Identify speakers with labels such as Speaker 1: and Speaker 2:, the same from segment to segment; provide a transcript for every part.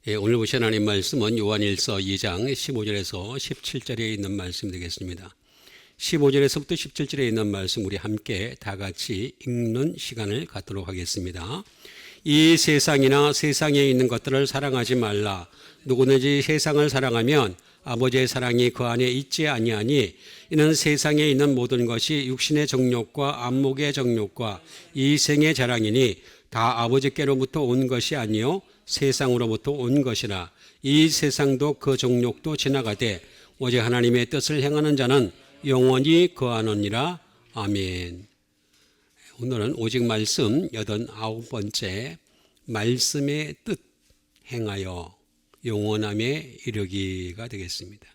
Speaker 1: 오늘 보신 하나님 말씀은 요한일서 2장 15절에서 17절에 있는 말씀 되겠습니다. 15절에서부터 17절에 있는 말씀 우리 함께 다 같이 읽는 시간을 갖도록 하겠습니다. 이 세상이나 세상에 있는 것들을 사랑하지 말라. 누구든지 세상을 사랑하면 아버지의 사랑이 그 안에 있지 아니하니 이는 세상에 있는 모든 것이 육신의 정욕과 안목의 정욕과 이 생의 자랑이니 다 아버지께로부터 온 것이 아니요 세상으로부터 온 것이라. 이 세상도 그 정욕도 지나가되 오직 하나님의 뜻을 행하는 자는 영원히 거하느니라. 아멘. 오늘은 오직 말씀 89번째 말씀의 뜻 행하여 영원함에 이르기가 되겠습니다.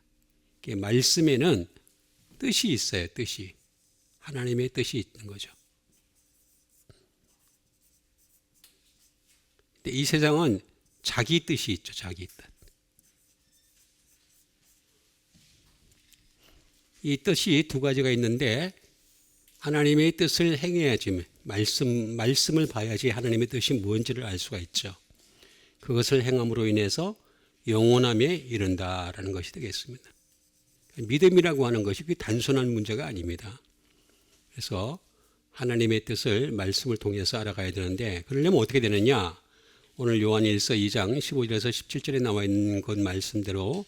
Speaker 1: 말씀에는 뜻이 있어요. 뜻이. 하나님의 뜻이 있는 거죠. 이 세상은 자기 뜻이 있죠. 자기 뜻. 이 뜻이 두 가지가 있는데 하나님의 뜻을 행해야지 말씀을 봐야지 하나님의 뜻이 뭔지를 알 수가 있죠. 그것을 행함으로 인해서 영원함에 이른다라는 것이 되겠습니다. 믿음이라고 하는 것이 단순한 문제가 아닙니다. 그래서 하나님의 뜻을 말씀을 통해서 알아가야 되는데 그러려면 어떻게 되느냐? 오늘 요한일서 2장 15절에서 17절에 나와 있는 그 말씀대로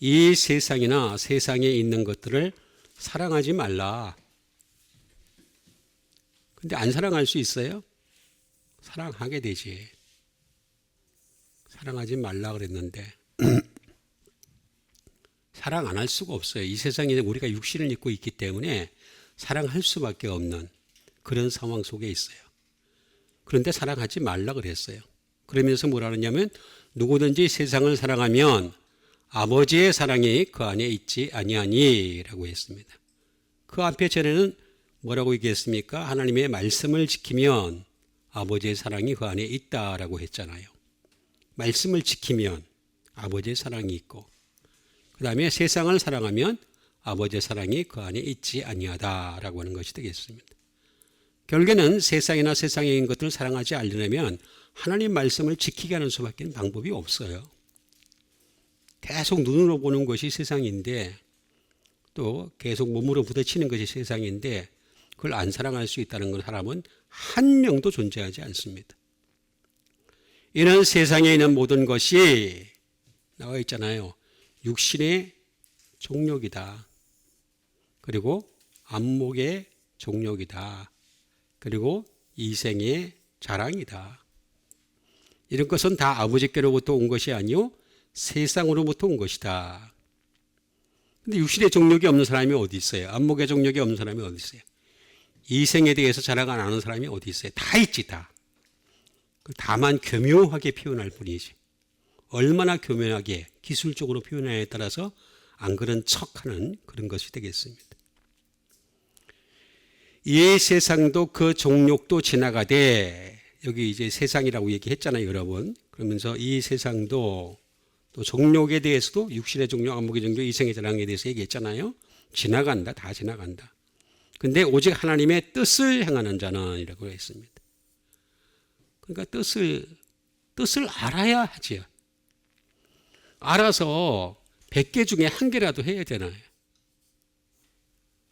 Speaker 1: 이 세상이나 세상에 있는 것들을 사랑하지 말라. 근데 안 사랑할 수 있어요? 사랑하게 되지. 사랑하지 말라 그랬는데 사랑 안 할 수가 없어요. 이 세상에 우리가 육신을 입고 있기 때문에 사랑할 수밖에 없는 그런 상황 속에 있어요. 그런데 사랑하지 말라 그랬어요. 그러면서 뭐라 그러냐면 누구든지 세상을 사랑하면 아버지의 사랑이 그 안에 있지 아니하니 라고 했습니다. 그 앞에 전에는 뭐라고 얘기했습니까? 하나님의 말씀을 지키면 아버지의 사랑이 그 안에 있다라고 했잖아요. 말씀을 지키면 아버지의 사랑이 있고 그 다음에 세상을 사랑하면 아버지의 사랑이 그 안에 있지 아니하다라고 하는 것이 되겠습니다. 결국에는 세상이나 세상에 있는 것들을 사랑하지 않으려면 하나님 말씀을 지키게 하는 수밖에 방법이 없어요. 계속 눈으로 보는 것이 세상인데 또 계속 몸으로 부딪히는 것이 세상인데 그걸 안 사랑할 수 있다는 건 사람은 한 명도 존재하지 않습니다. 이는 세상에 있는 모든 것이 나와 있잖아요. 육신의 정욕이다. 그리고 안목의 정욕이다. 그리고 이생의 자랑이다. 이런 것은 다 아버지께로부터 온 것이 아니요 세상으로부터 온 것이다. 근데 육신의 정욕이 없는 사람이 어디 있어요? 안목의 정욕이 없는 사람이 어디 있어요? 이생에 대해서 자랑 안 하는 사람이 어디 있어요? 다 있지 다. 다만 교묘하게 표현할 뿐이지. 얼마나 교묘하게 기술적으로 표현하냐에 따라서 안 그런 척하는 그런 것이 되겠습니다. 이 세상도 그 정욕도 지나가되 여기 이제 세상이라고 얘기했잖아요, 여러분. 그러면서 이 세상도 또 정욕에 대해서도 육신의 정욕, 안목의 정욕, 이생의 자랑에 대해서 얘기했잖아요. 지나간다, 다 지나간다. 근데 오직 하나님의 뜻을 행하는 자는 이라고 했습니다. 그러니까 뜻을 알아야 하지요. 알아서 100개 중에 한 개라도 해야 되나요?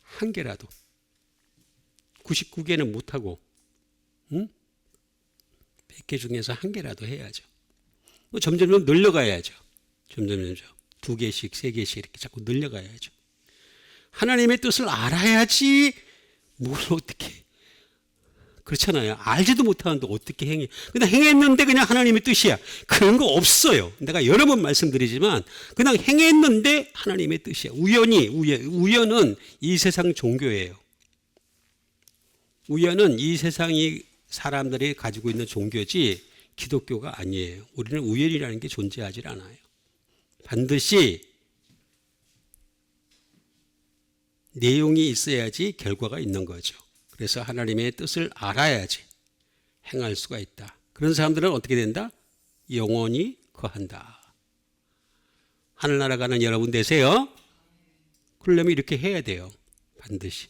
Speaker 1: 한 개라도. 99개는 못하고 100개 중에서 한 개라도 해야죠. 점점 늘려가야죠. 점점 2개씩 3개씩 이렇게 자꾸 늘려가야죠. 하나님의 뜻을 알아야지 뭘 어떻게 그렇잖아요. 알지도 못하는데 어떻게 행해. 그냥 행했는데 그냥 하나님의 뜻이야. 그런 거 없어요. 내가 여러 번 말씀드리지만 그냥 행했는데 하나님의 뜻이야. 우연은 이 세상 종교예요. 우연은 이 세상이 사람들이 가지고 있는 종교지 기독교가 아니에요. 우리는 우연이라는 게 존재하지 않아요. 반드시 내용이 있어야지 결과가 있는 거죠. 그래서 하나님의 뜻을 알아야지 행할 수가 있다. 그런 사람들은 어떻게 된다? 영원히 거한다. 하늘나라 가는 여러분 되세요. 그러려면 이렇게 해야 돼요. 반드시.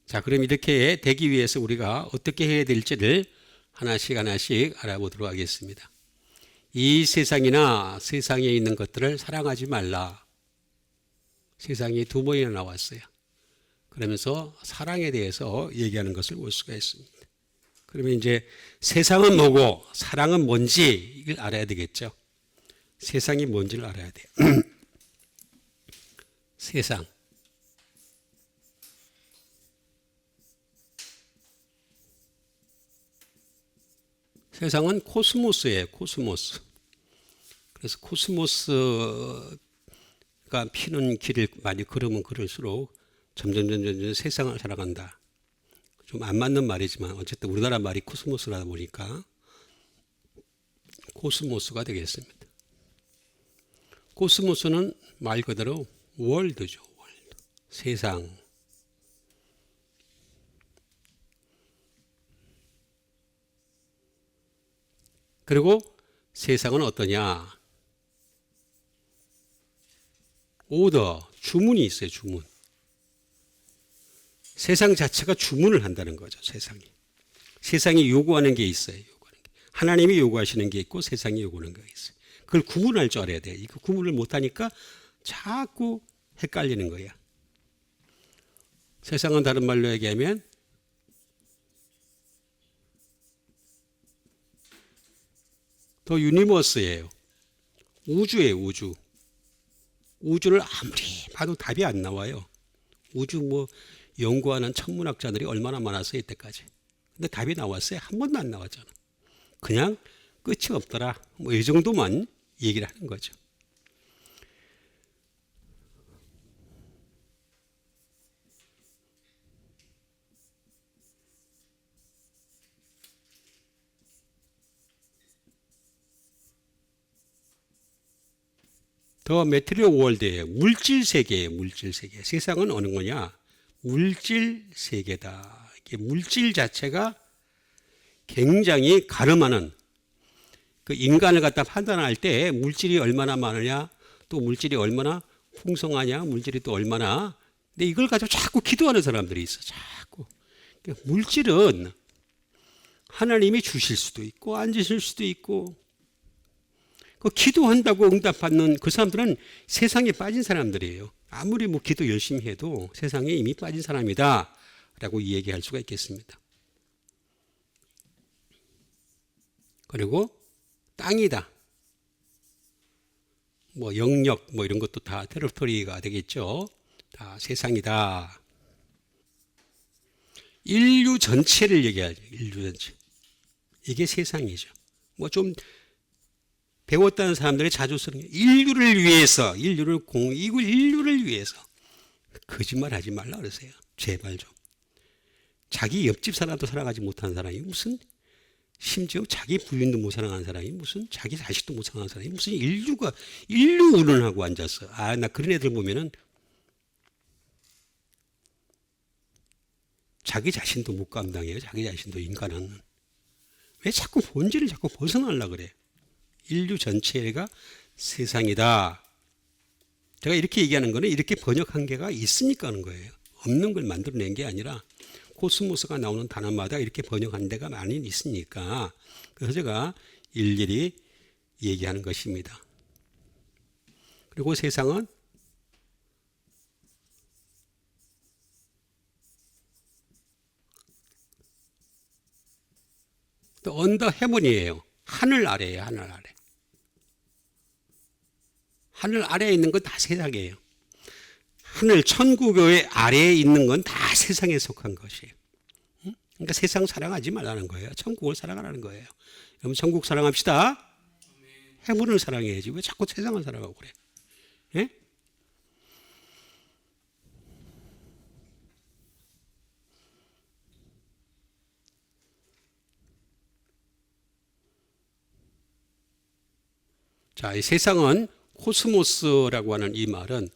Speaker 1: 자, 그럼 이렇게 되기 위해서 우리가 어떻게 해야 될지를 하나씩 알아보도록 하겠습니다. 이 세상이나 세상에 있는 것들을 사랑하지 말라. 세상이 두 번이나 나왔어요. 그러면서 사랑에 대해서 얘기하는 것을 볼 수가 있습니다. 그러면 이제 세상은 뭐고 사랑은 뭔지 이걸 알아야 되겠죠. 세상이 뭔지를 알아야 돼요. 세상. 세상은 코스모스예요. 코스모스. 그래서 코스모스가 피는 길을 많이 걸으면 걸을수록 점점 세상을 살아간다. 좀 안 맞는 말이지만 어쨌든 우리나라 말이 코스모스라다 보니까 코스모스가 되겠습니다. 코스모스는 말 그대로 월드죠. 월드. 세상. 그리고 세상은 어떠냐? 오더, 주문이 있어요. 주문. 세상 자체가 주문을 한다는 거죠. 세상이 요구하는 게 있어요. 하나님이 요구하시는 게 있고 세상이 요구하는 게 있어요. 그걸 구분할 줄 알아야 돼요. 이거 구분을 못하니까 자꾸 헷갈리는 거야. 세상은 다른 말로 얘기하면 더 유니버스예요. 우주예요. 우주. 우주를 아무리 봐도 답이 안 나와요. 우주 연구하는 천문학자들이 얼마나 많았어요, 이때까지. 근데 답이 나왔어요? 한 번도 안 나왔잖아. 그냥 끝이 없더라. 이 정도만 얘기를 하는 거죠. 더 매트리얼 월드예요. 물질 세계예요. 물질 세계. 세상은 어느 거냐? 물질 세계다. 이게 물질 자체가 굉장히 가늠하는 그 인간을 갖다 판단할 때 물질이 얼마나 많으냐, 또 물질이 얼마나 풍성하냐, 물질이 또 얼마나. 근데 이걸 가지고 자꾸 기도하는 사람들이 있어. 자꾸. 물질은 하나님이 주실 수도 있고 안 주실 수도 있고. 그 기도한다고 응답받는 그 사람들은 세상에 빠진 사람들이에요. 아무리 기도 열심히 해도 세상에 이미 빠진 사람이다 라고 얘기할 수가 있겠습니다. 그리고 땅이다. 영역 이런 것도 다 테리토리가 되겠죠. 다 세상이다. 인류 전체를 얘기하죠. 인류 전체. 이게 세상이죠. 좀 배웠다는 사람들이 자주 쓰는 게 인류를 위해서, 인류를 위해서. 거짓말 하지 말라 그러세요. 제발 좀. 자기 옆집 사람도 사랑하지 못하는 사람이 무슨, 심지어 자기 부인도 못 사랑하는 사람이 무슨, 자기 자식도 못 사랑하는 사람이 무슨 인류 운운하고 앉았어. 나 그런 애들 보면은 자기 자신도 못 감당해요. 자기 자신도 인간은. 왜 자꾸 본질을 자꾸 벗어나려고 그래. 인류 전체가 세상이다. 제가 이렇게 얘기하는 거는 이렇게 번역 한계가 있으니까 하는 거예요. 없는 걸 만들어낸 게 아니라 코스모스가 나오는 단어마다 이렇게 번역한 데가 많이 있으니까 그래서 제가 일일이 얘기하는 것입니다. 그리고 세상은 또 언더 헤븐이에요. 하늘 아래예요. 하늘 아래. 하늘 아래에 있는 건 다 세상이에요. 하늘 천국의 아래에 있는 건 다 세상에 속한 것이에요. 그러니까 세상 사랑하지 말라는 거예요. 천국을 사랑하라는 거예요. 여러분 천국 사랑합시다. 해문을 사랑해야지. 왜 자꾸 세상을 사랑하고 그래? 예? 자, 이 세상은 코스모스라고 하는 이 말은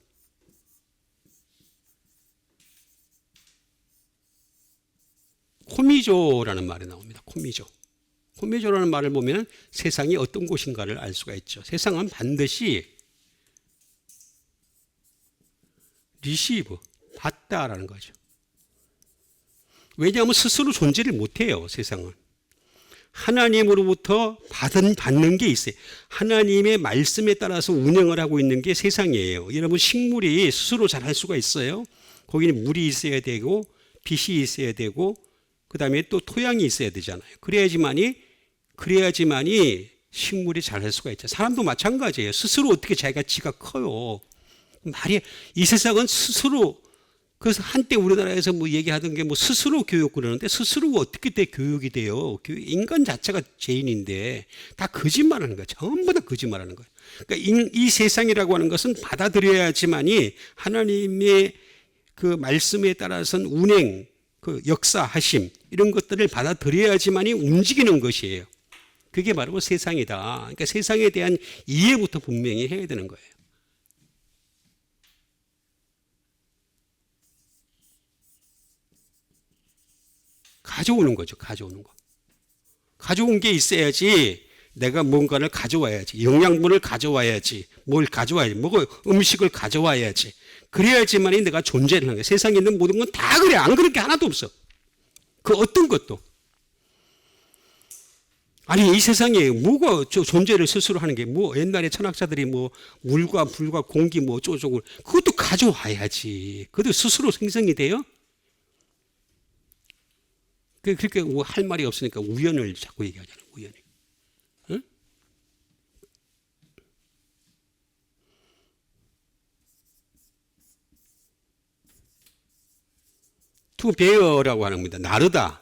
Speaker 1: 코미조라는 말이 나옵니다. 코미조. 코미조라는 말을 보면 세상이 어떤 곳인가를 알 수가 있죠. 세상은 반드시 리시브, 받다라는 거죠. 왜냐하면 스스로 존재를 못해요. 세상은. 하나님으로부터 받는 게 있어요. 하나님의 말씀에 따라서 운영을 하고 있는 게 세상이에요. 여러분 식물이 스스로 자랄 수가 있어요. 거기는 물이 있어야 되고 빛이 있어야 되고 그 다음에 또 토양이 있어야 되잖아요. 그래야지만이 식물이 자랄 수가 있죠. 사람도 마찬가지예요. 스스로 어떻게 자기가 지가 커요. 이 세상은 스스로, 그래서 한때 우리나라에서 뭐 얘기하던 게 뭐 스스로 교육 그러는데 스스로 어떻게 교육이 돼요? 인간 자체가 죄인인데 다 거짓말하는 거예요. 전부 다 거짓말하는 거예요. 그러니까 이 세상이라고 하는 것은 받아들여야지만이 하나님의 그 말씀에 따라서는 운행, 그 역사하심 이런 것들을 받아들여야지만이 움직이는 것이에요. 그게 바로 세상이다. 그러니까 세상에 대한 이해부터 분명히 해야 되는 거예요. 가져오는 거죠. 가져오는 거. 가져온 게 있어야지 내가 뭔가를 가져와야지. 영양분을 가져와야지. 뭘 가져와야지. 음식을 가져와야지. 그래야지만이 내가 존재를 하는 거예요. 세상에 있는 모든 건 다 그래. 안 그럴 게 하나도 없어. 그 어떤 것도. 아니 이 세상에 뭐가 존재를 스스로 하는 게 뭐 옛날에 천학자들이 뭐 물과 불과 공기 뭐 어쩌고 그것도 가져와야지. 그것도 스스로 생성이 돼요? 그렇게 뭐 할 말이 없으니까 우연을 자꾸 얘기하잖아요. 우연히. 응? 투 베어라고 하는 겁니다. 나르다.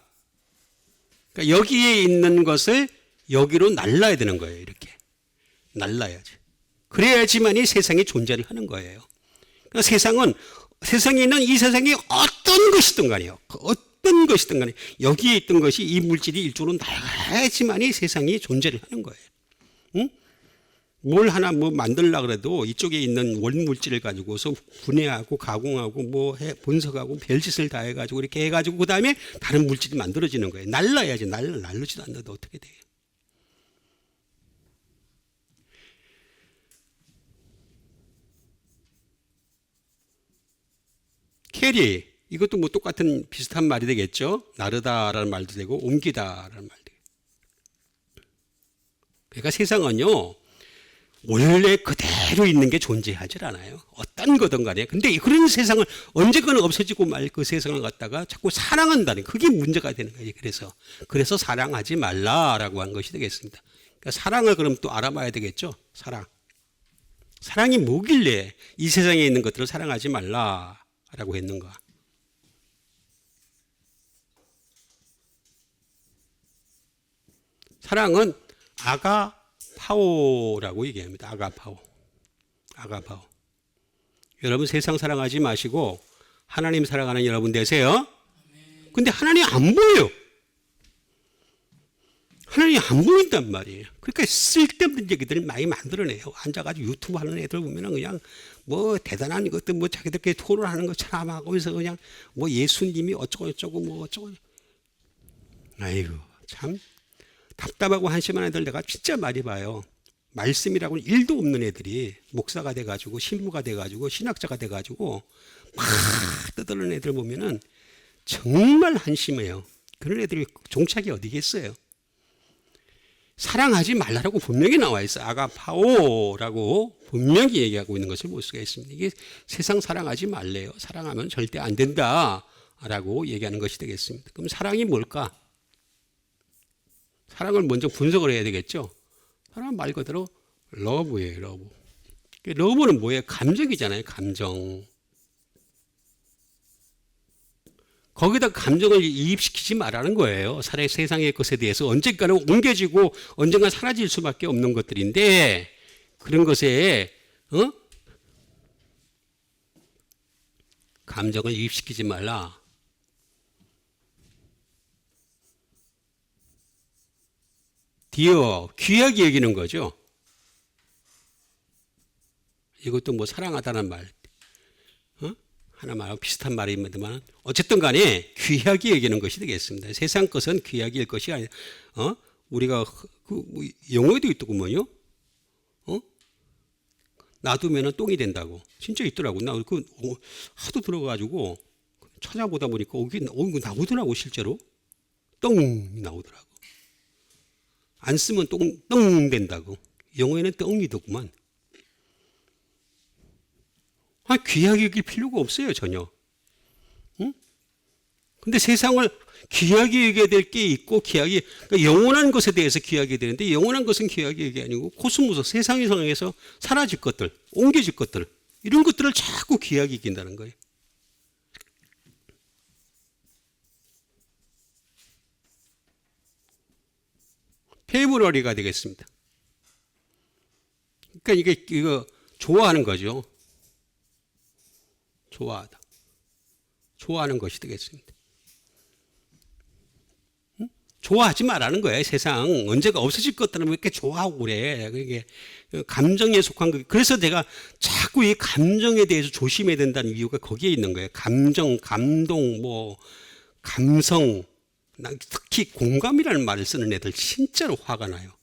Speaker 1: 그러니까 여기에 있는 것을 여기로 날라야 되는 거예요. 이렇게. 날라야지. 그래야지만이 세상이 존재를 하는 거예요. 그러니까 세상에 있는 이 세상이 어떤 것이든 간에요. 어떤 것이든 간에 여기에 있던 것이 이 물질이 일종으로 나가야지만이 세상이 존재를 하는 거예요. 응? 뭘 하나 뭐 만들려고 그래도 이쪽에 있는 원물질을 가지고서 분해하고 가공하고 뭐 분석하고 별짓을 다 해가지고 이렇게 해가지고 그 다음에 다른 물질이 만들어지는 거예요. 날라야지. 날르지도 않는데 어떻게 돼요? 캐리 이것도 뭐 똑같은 비슷한 말이 되겠죠. 나르다라는 말도 되고 옮기다라는 말도 되고. 그러니까 세상은요. 원래 그대로 있는 게 존재하지 않아요. 어떤 거든 간에. 근데 그런 세상을 언젠가는 없어지고 말 그 세상을 갖다가 자꾸 사랑한다는 그게 문제가 되는 거예요. 그래서 사랑하지 말라라고 한 것이 되겠습니다. 그러니까 사랑을 그럼 또 알아봐야 되겠죠. 사랑이 뭐길래 이 세상에 있는 것들을 사랑하지 말라라고 했는가. 사랑은 아가파오라고 얘기합니다. 아가파오. 여러분 세상 사랑하지 마시고 하나님 사랑하는 여러분 되세요. 근데 하나님 안 보여요. 하나님이 안 보인단 말이에요. 그러니까 쓸데없는 얘기들을 많이 만들어내요. 앉아가지고 유튜브 하는 애들 보면은 그냥 뭐 대단한 것들 뭐 자기들끼리 토론하는 것처럼 하고서 그냥 뭐 예수님이 어쩌고 뭐 어쩌고. 아이고 참 답답하고 한심한 애들 내가 진짜 많이 봐요. 말씀이라고는 일도 없는 애들이 목사가 돼가지고 신부가 돼가지고 신학자가 돼가지고 막 떠드는 애들 보면은 정말 한심해요. 그런 애들이 종착이 어디겠어요. 사랑하지 말라라고 분명히 나와 있어요. 아가파오라고 분명히 얘기하고 있는 것을 볼 수가 있습니다. 이게 세상 사랑하지 말래요. 사랑하면 절대 안 된다라고 얘기하는 것이 되겠습니다. 그럼 사랑이 뭘까? 사랑을 먼저 분석을 해야 되겠죠. 사랑은 말 그대로 러브예요. 러브. 러브는 뭐예요? 감정이잖아요. 감정. 거기다 감정을 이입시키지 말라는 거예요. 세상의 것에 대해서 언젠가는 옮겨지고 언젠가 사라질 수밖에 없는 것들인데 그런 것에 감정을 이입시키지 말라. 디어 귀하게 여기는 거죠. 이것도 뭐 사랑하다는 말. 하나 말하고 비슷한 말입니다만 어쨌든 간에 귀하게 여기는 것이 되겠습니다. 세상 것은 귀하게 일 것이 아니라 우리가 뭐 영어에도 있더구먼요. 놔두면 똥이 된다고 진짜 있더라고. 나 그 하도 들어가지고 찾아보다 보니까 이거 나오더라고. 실제로 똥이 나오더라고. 안 쓰면 똥 된다고. 영어에는 똥이더구만. 귀하게 여길 필요가 없어요, 전혀. 응? 근데 세상을 귀하게 여겨야 될 게 있고, 그러니까 영원한 것에 대해서 귀하게 되는데, 영원한 것은 귀하게 여기 아니고, 코스모스, 세상의 상황에서 사라질 것들, 옮겨질 것들, 이런 것들을 자꾸 귀하게 여긴다는 거예요. 페이버러리가 되겠습니다. 그러니까 이거 좋아하는 거죠. 좋아하다. 좋아하는 것이 되겠습니다. 응? 좋아하지 말라는 거예요. 세상 언제가 없어질 것들은 왜 이렇게 좋아하고 그래. 그게 감정에 속한 거. 그래서 내가 자꾸 이 감정에 대해서 조심해야 된다는 이유가 거기에 있는 거예요. 감정, 감동, 감성. 특히 공감이라는 말을 쓰는 애들 진짜로 화가 나요.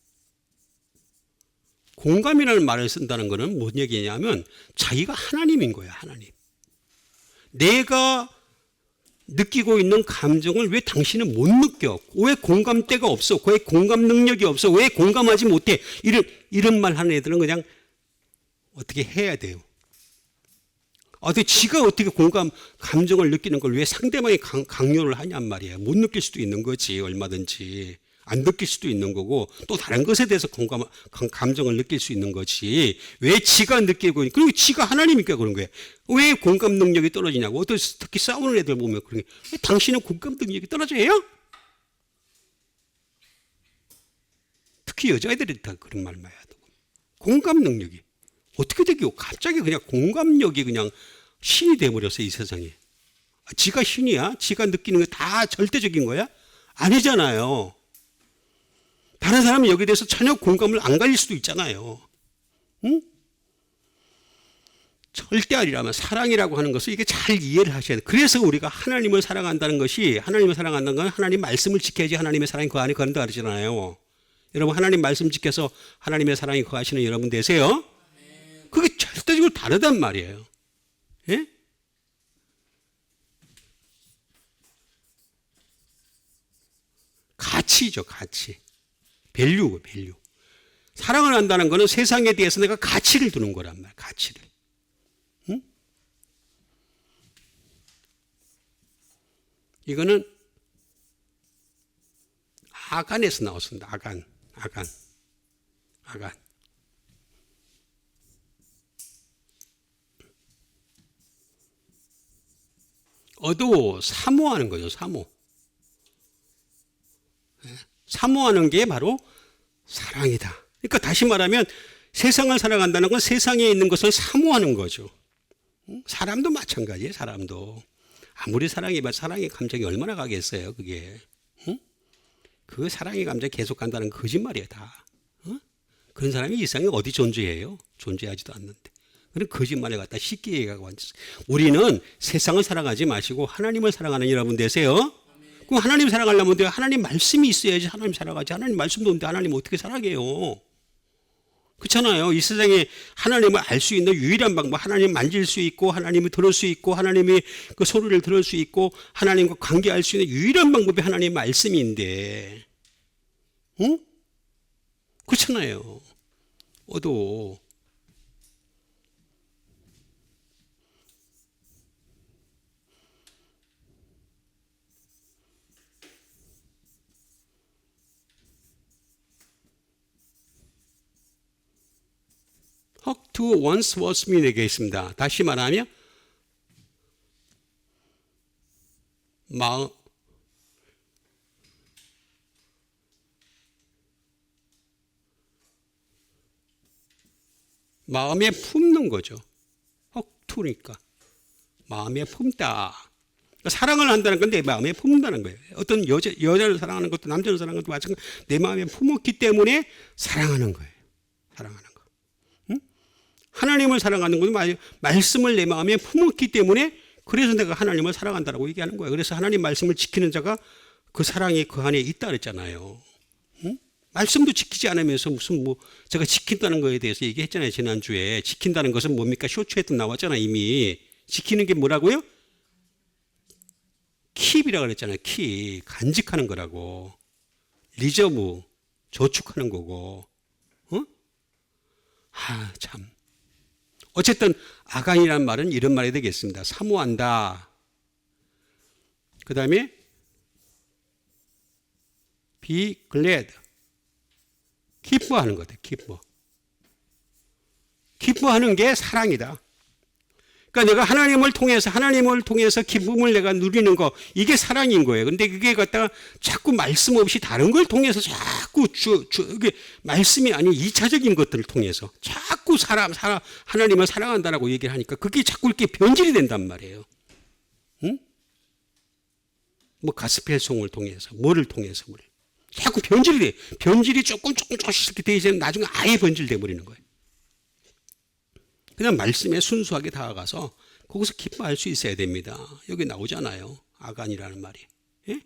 Speaker 1: 공감이라는 말을 쓴다는 것은 뭔 얘기냐면 자기가 하나님인 거예요. 하나님. 내가 느끼고 있는 감정을 왜 당신은 못 느껴? 왜 공감대가 없어? 왜 공감 능력이 없어? 왜 공감하지 못해? 이런 말 하는 애들은 그냥 어떻게 해야 돼요. 근데 지가 어떻게 감정을 느끼는 걸 왜 상대방이 강요를 하냔 말이에요. 못 느낄 수도 있는 거지, 얼마든지. 안 느낄 수도 있는 거고, 또 다른 것에 대해서 감정을 느낄 수 있는 거지. 왜 지가 느끼고, 그리고 지가 하나님이니까 그런 거예요. 왜 공감 능력이 떨어지냐고. 특히 싸우는 애들 보면 그런 게, 왜 당신은 공감 능력이 떨어져요? 특히 여자애들이 다 그런 말 많이 하더라고요. 공감 능력이. 어떻게 되기요? 갑자기 그냥 공감력이 그냥 신이 돼버렸어요, 이 세상에. 지가 신이야? 지가 느끼는 게 다 절대적인 거야? 아니잖아요. 다른 사람은 여기에 대해서 전혀 공감을 안 가질 수도 있잖아요. 응? 절대 아니라면 사랑이라고 하는 것을 이게 잘 이해를 하셔야 돼요. 그래서 우리가 하나님을 사랑한다는 것이, 하나님을 사랑한다는 건 하나님 말씀을 지켜야지 하나님의 사랑이 그 안에 거한다 그러잖아요. 여러분 하나님 말씀 지켜서 하나님의 사랑이 거하시는 여러분 되세요. 그게 절대적으로 다르단 말이에요. 예? 가치죠, 가치. 밸류. 사랑을 한다는 것은 세상에 대해서 내가 가치를 두는 거란 말이에요, 가치를. 응? 이거는 아간에서 나왔습니다. 아간. 어두워, 사모하는 거죠, 사모. 사모하는 게 바로 사랑이다. 그러니까 다시 말하면 세상을 사랑한다는 건 세상에 있는 것을 사모하는 거죠. 사람도 마찬가지예요, 사람도. 아무리 사랑해봐 사랑의 감정이 얼마나 가겠어요, 그게. 그 사랑의 감정이 계속 간다는 거짓말이에요, 다. 그런 사람이 이 세상에 어디 존재해요? 존재하지도 않는데. 그런 거짓말을 갖다 쉽게 얘기하고 앉았어요. 우리는 세상을 사랑하지 마시고 하나님을 사랑하는 여러분 되세요. 그럼 하나님 사랑하려면 하나님 말씀이 있어야지 하나님 사랑하지. 하나님 말씀도 없는데 하나님 어떻게 사랑해요? 그렇잖아요. 이 세상에 하나님을 알 수 있는 유일한 방법, 하나님 만질 수 있고 하나님을 들을 수 있고 하나님의 그 소리를 들을 수 있고 하나님과 관계할 수 있는 유일한 방법이 하나님의 말씀인데, 응? 그렇잖아요. 어두워. Hook to once was me 되겠습니다. 다시 말하면 마음에 품는 거죠. Hook to니까 마음에 품다. 그러니까 사랑을 한다는 건 내 마음에 품는다는 거예요. 어떤 여자를 사랑하는 것도 남자를 사랑하는 것도 마찬가지로 내 마음에 품었기 때문에 사랑하는 거예요. 사랑하는 거. 응? 하나님을 사랑하는 것도 말씀을 내 마음에 품었기 때문에 그래서 내가 하나님을 사랑한다라고 얘기하는 거예요. 그래서 하나님 말씀을 지키는 자가 그 사랑이 그 안에 있다 그랬잖아요. 응? 말씀도 지키지 않으면서 무슨 제가 지킨다는 거에 대해서 얘기했잖아요. 지난주에. 지킨다는 것은 뭡니까? 쇼츠에도 나왔잖아요. 이미. 지키는 게 뭐라고요? 킵이라고 그랬잖아요. 킵. 간직하는 거라고. 리저브. 저축하는 거고, 참. 어쨌든 아간이라는 말은 이런 말이 되겠습니다. 사모한다. 그 다음에 be glad. 기뻐하는 거다. 기뻐하는 게 사랑이다. 그러니까 내가 하나님을 통해서 기쁨을 내가 누리는 거, 이게 사랑인 거예요. 근데 그게 갖다가 자꾸 말씀 없이 다른 걸 통해서 자꾸 이게 말씀이 아닌 2차적인 것들을 통해서 자꾸 하나님을 사랑한다라고 얘기를 하니까 그게 자꾸 이렇게 변질이 된단 말이에요. 응? 뭐 가스펠송을 통해서, 뭐를 통해서, 자꾸 변질이 돼. 변질이 조금씩 이렇게 돼 있으면 나중에 아예 변질돼 버리는 거예요. 그냥 말씀에 순수하게 다가가서 거기서 기뻐할 수 있어야 됩니다. 여기 나오잖아요. 아간이라는 말이. 예?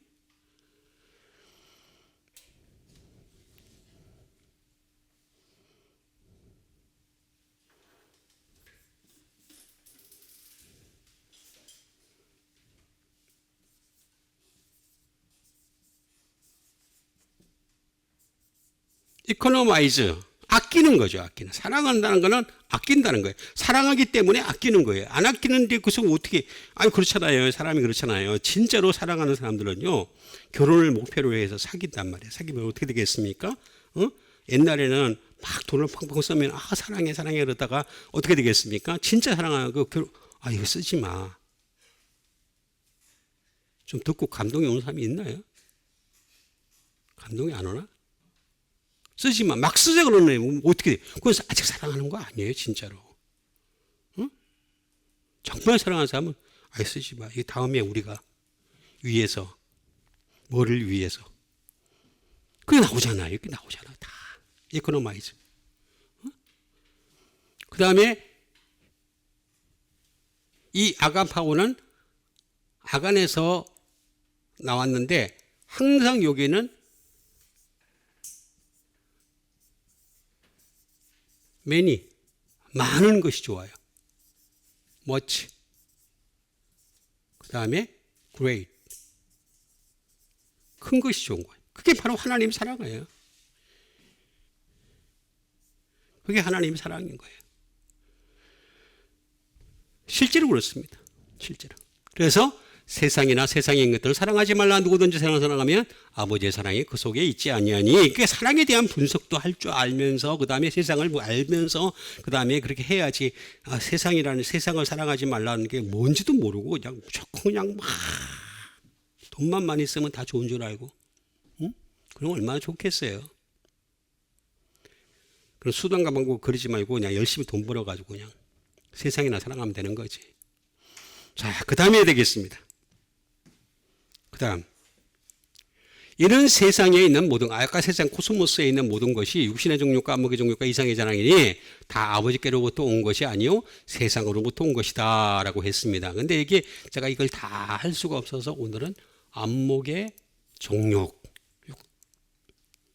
Speaker 1: economize, 아끼는 거죠. 아끼는. 사랑한다는 거는 아낀다는 거예요. 사랑하기 때문에 아끼는 거예요. 안 아끼는데 그래서 어떻게, 그렇잖아요. 사람이 그렇잖아요. 진짜로 사랑하는 사람들은요, 결혼을 목표로 해서 사귄단 말이에요. 사귀면 어떻게 되겠습니까? 옛날에는 막 돈을 펑펑 쓰면 사랑해 그러다가 어떻게 되겠습니까? 진짜 사랑하고 이거 쓰지 마. 좀 듣고 감동이 오는 사람이 있나요? 감동이 안 오나? 쓰지 마. 막 쓰자 그러네. 어떻게 돼? 그건 아직 사랑하는 거 아니에요, 진짜로. 응? 정말 사랑하는 사람은 쓰지 마. 이 다음에 우리가 위해서, 뭐를 위해서. 그게 나오잖아요. 이렇게 나오잖아. 다. economize. 그 다음에 이 아간파고는 아간에서 나왔는데 항상 여기는 many, 많은 것이 좋아요. much. 그 다음에 great. 큰 것이 좋은 거예요. 그게 바로 하나님 사랑이에요. 그게 하나님 사랑인 거예요. 실제로 그렇습니다. 실제로. 그래서 세상이나 세상의 것들을 사랑하지 말라. 누구든지 세상을 사랑하면 아버지의 사랑이 그 속에 있지 아니하니. 그러니까 사랑에 대한 분석도 할 줄 알면서, 그 다음에 세상을 알면서, 그 다음에 그렇게 해야지. 세상을 사랑하지 말라는 게 뭔지도 모르고 그냥 무조건 그냥 막 돈만 많이 쓰면 다 좋은 줄 알고, 응? 그럼 얼마나 좋겠어요. 그럼 수단과 방법 그러지 말고 그냥 열심히 돈 벌어가지고 그냥 세상이나 사랑하면 되는 거지. 자, 그 다음에 해야 되겠습니다. 그 다음, 이런 세상에 있는 모든, 아까 세상 코스모스에 있는 모든 것이 육신의 정욕과 안목의 정욕과 이상의 자랑이니 다 아버지께로부터 온 것이 아니요 세상으로부터 온 것이다 라고 했습니다. 근데 이게 제가 이걸 다 할 수가 없어서 오늘은 안목의 정욕,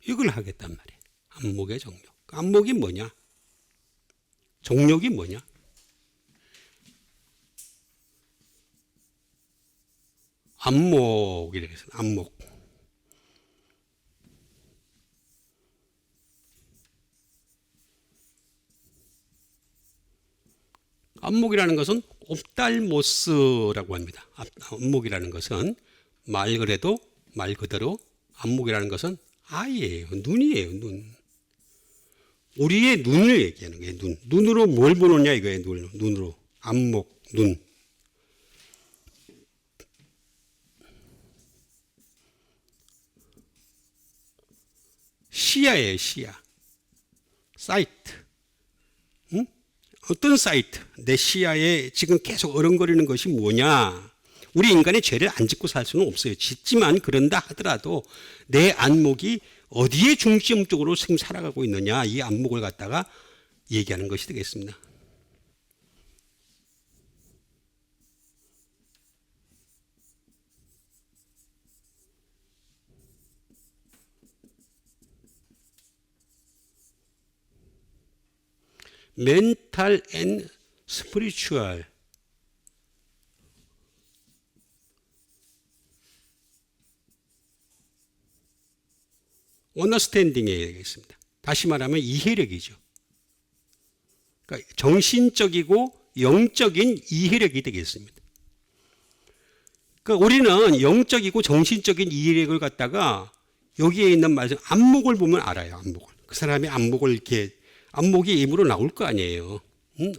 Speaker 1: 이걸 하겠단 말이에요. 안목의 정욕. 안목이 뭐냐? 정욕이 뭐냐? 안목이라고 해서 안목. 안목이라는 것은 옵달모스라고 합니다. 안목이라는 것은 말 그대로 안목이라는 것은 아이예요. 눈이에요. 눈. 우리의 눈을 얘기하는 거예요. 눈. 눈으로 뭘 보느냐 이거예요. 눈으로. 안목, 눈. 시야예요. 시야. 사이트. 응? 어떤 사이트? 내 시야에 지금 계속 어른거리는 것이 뭐냐? 우리 인간의 죄를 안 짓고 살 수는 없어요. 짓지만 그런다 하더라도 내 안목이 어디에 중점적으로 지금 살아가고 있느냐, 이 안목을 갖다가 얘기하는 것이 되겠습니다. mental and spiritual. 언더스탠딩이 되겠습니다. 다시 말하면 이해력이죠. 그러니까 정신적이고 영적인 이해력이 되겠습니다. 그러니까 우리는 영적이고 정신적인 이해력을 갖다가 여기에 있는 말씀, 안목을 보면 알아요. 안목을. 그 사람이 안목을 이렇게, 안목이 입으로 나올 거 아니에요.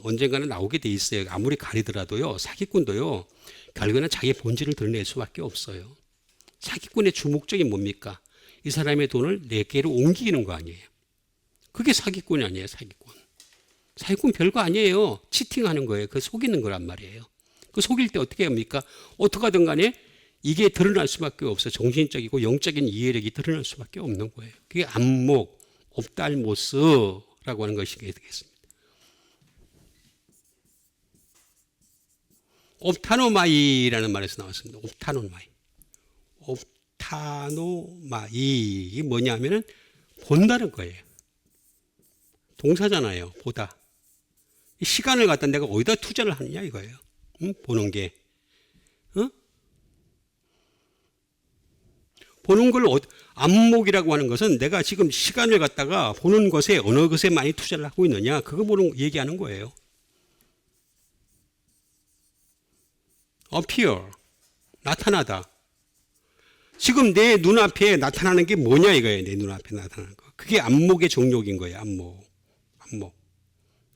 Speaker 1: 언젠가는 나오게 돼 있어요. 아무리 가리더라도요. 사기꾼도요. 결국에는 자기 본질을 드러낼 수밖에 없어요. 사기꾼의 주목적이 뭡니까? 이 사람의 돈을 내게로 옮기는 거 아니에요. 그게 사기꾼이 아니에요. 사기꾼. 사기꾼 별거 아니에요. 치팅하는 거예요. 그 속이는 거란 말이에요. 그 속일 때 어떻게 합니까? 어떻게 하든 간에 이게 드러날 수밖에 없어요. 정신적이고 영적인 이해력이 드러날 수밖에 없는 거예요. 그게 안목, 옵달모스라고 하는 것이 되겠습니다. 옵타노마이라는 말에서 나왔습니다. 옵타노마이. 옵타노마이. 이게 뭐냐면은 본다는 거예요. 동사잖아요. 보다. 시간을 갖다 내가 어디다 투자를 하느냐 이거예요. 보는 게. 보는 걸 안목이라고 하는 것은 내가 지금 시간을 갖다가 보는 것에 어느 것에 많이 투자를 하고 있느냐 그거 보는 얘기하는 거예요. appear 나타나다. 지금 내 눈앞에 나타나는 게 뭐냐 이거예요. 내 눈앞에 나타나는 거. 그게 안목의 종족인 거예요. 안목.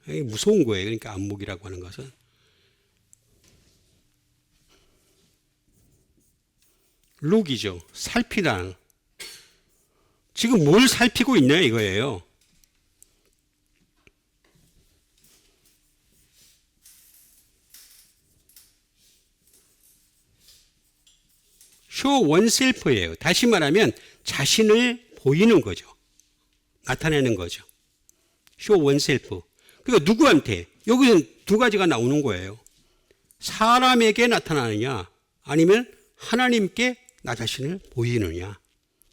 Speaker 1: 이게 무서운 거예요. 그러니까 안목이라고 하는 것은. 룩이죠. 살피다. 지금 뭘 살피고 있냐 이거예요. show oneself예요. 다시 말하면 자신을 보이는 거죠. 나타내는 거죠. show oneself. 그러니까 누구한테? 여기서 두 가지가 나오는 거예요. 사람에게 나타나느냐 아니면 하나님께 나 자신을 보이느냐.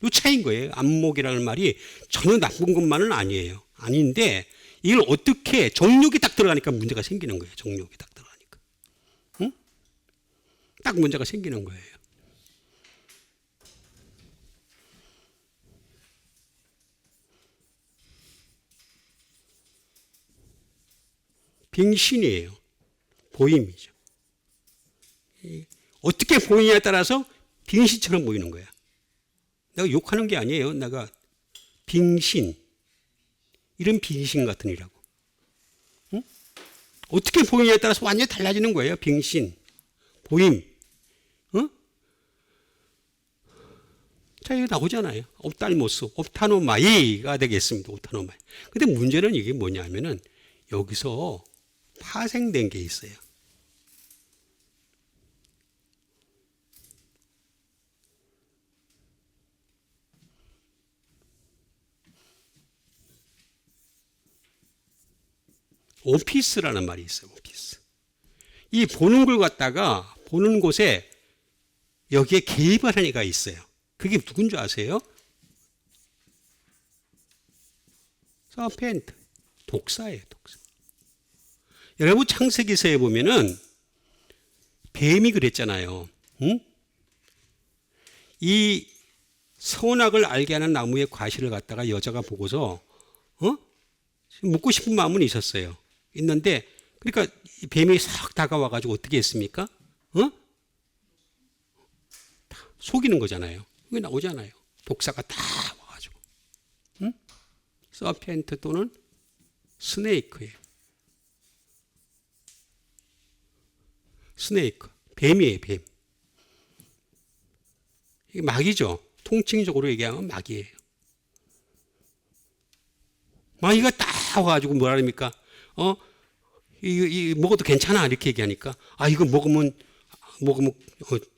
Speaker 1: 이 차이인 거예요. 안목이라는 말이 전혀 나쁜 것만은 아니에요. 아닌데 이걸 어떻게 정욕이 딱 들어가니까 문제가 생기는 거예요. 정욕이 딱 들어가니까. 응? 딱 문제가 생기는 거예요. 빙신이에요. 보임이죠. 어떻게 보이냐에 따라서 빙신처럼 보이는 거야. 내가 욕하는 게 아니에요. 내가 빙신. 이런 빙신 같은 이라고. 응? 어떻게 보이냐에 따라서 완전히 달라지는 거예요. 빙신. 보임. 응? 자, 이거 나오잖아요. 옵달모스, 옵타노마이가 되겠습니다. 옵타노마이. 근데 문제는 이게 뭐냐면은 여기서 파생된 게 있어요. 오피스라는 말이 있어요. 오피스. 이 보는 걸 갖다가 보는 곳에 여기에 개입하는 애가 있어요. 그게 누군 줄 아세요? 서펜트. 독사예요. 독사. 여러분 창세기서에 보면은 뱀이 그랬잖아요. 응? 이 선악을 알게 하는 나무의 과실을 갖다가 여자가 보고서 먹고 싶은 마음은 있었어요. 있는데 그러니까 뱀이 싹 다가와가지고 어떻게 했습니까? 속이는 거잖아요. 그게 나오잖아요. 독사가 다 와가지고. 서펜트 또는 스네이크예요. 스네이크. 뱀이에요. 뱀. 이게 마귀죠. 통칭적으로 얘기하면 마귀예요. 마귀가 딱 와가지고 뭐라 합니까? 이거 먹어도 괜찮아. 이렇게 얘기하니까. 이거 먹으면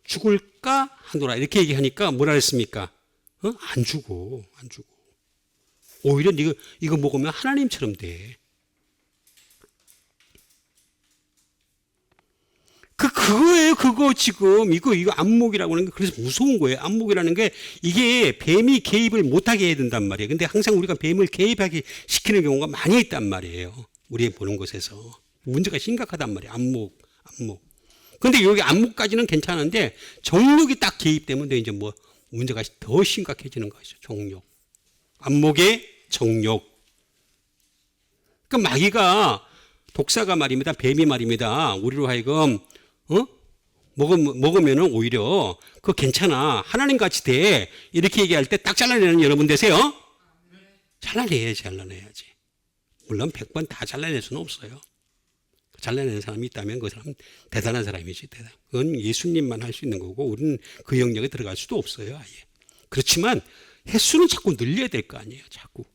Speaker 1: 죽을까? 하노라. 이렇게 얘기하니까 뭐라 했습니까? 안 죽어. 안 죽어. 오히려 이거 먹으면 하나님처럼 돼. 그거예요. 그거 지금. 이거 안목이라고 하는 게 그래서 무서운 거예요. 안목이라는 게 이게 뱀이 개입을 못하게 해야 된단 말이에요. 근데 항상 우리가 뱀을 개입하게 시키는 경우가 많이 있단 말이에요. 우리 보는 곳에서. 문제가 심각하단 말이에요. 안목. 근데 여기 안목까지는 괜찮은데 정욕이 딱 개입되면 이제 뭐 문제가 더 심각해지는 것이죠. 정욕. 안목의 정욕. 그 마귀가 독사가 말입니다. 뱀이 말입니다. 우리로 하여금 먹으면은 오히려 그거 괜찮아. 하나님 같이 돼. 이렇게 얘기할 때 딱 잘라내는 여러분 되세요? 잘라내야지. 물론 100번 다 잘라낼 수는 없어요. 잘라내는 사람이 있다면 그 사람은 대단한 사람이지. 그건 예수님만 할 수 있는 거고 우리는 그 영역에 들어갈 수도 없어요. 아예. 그렇지만 횟수는 자꾸 늘려야 될 거 아니에요. 자꾸.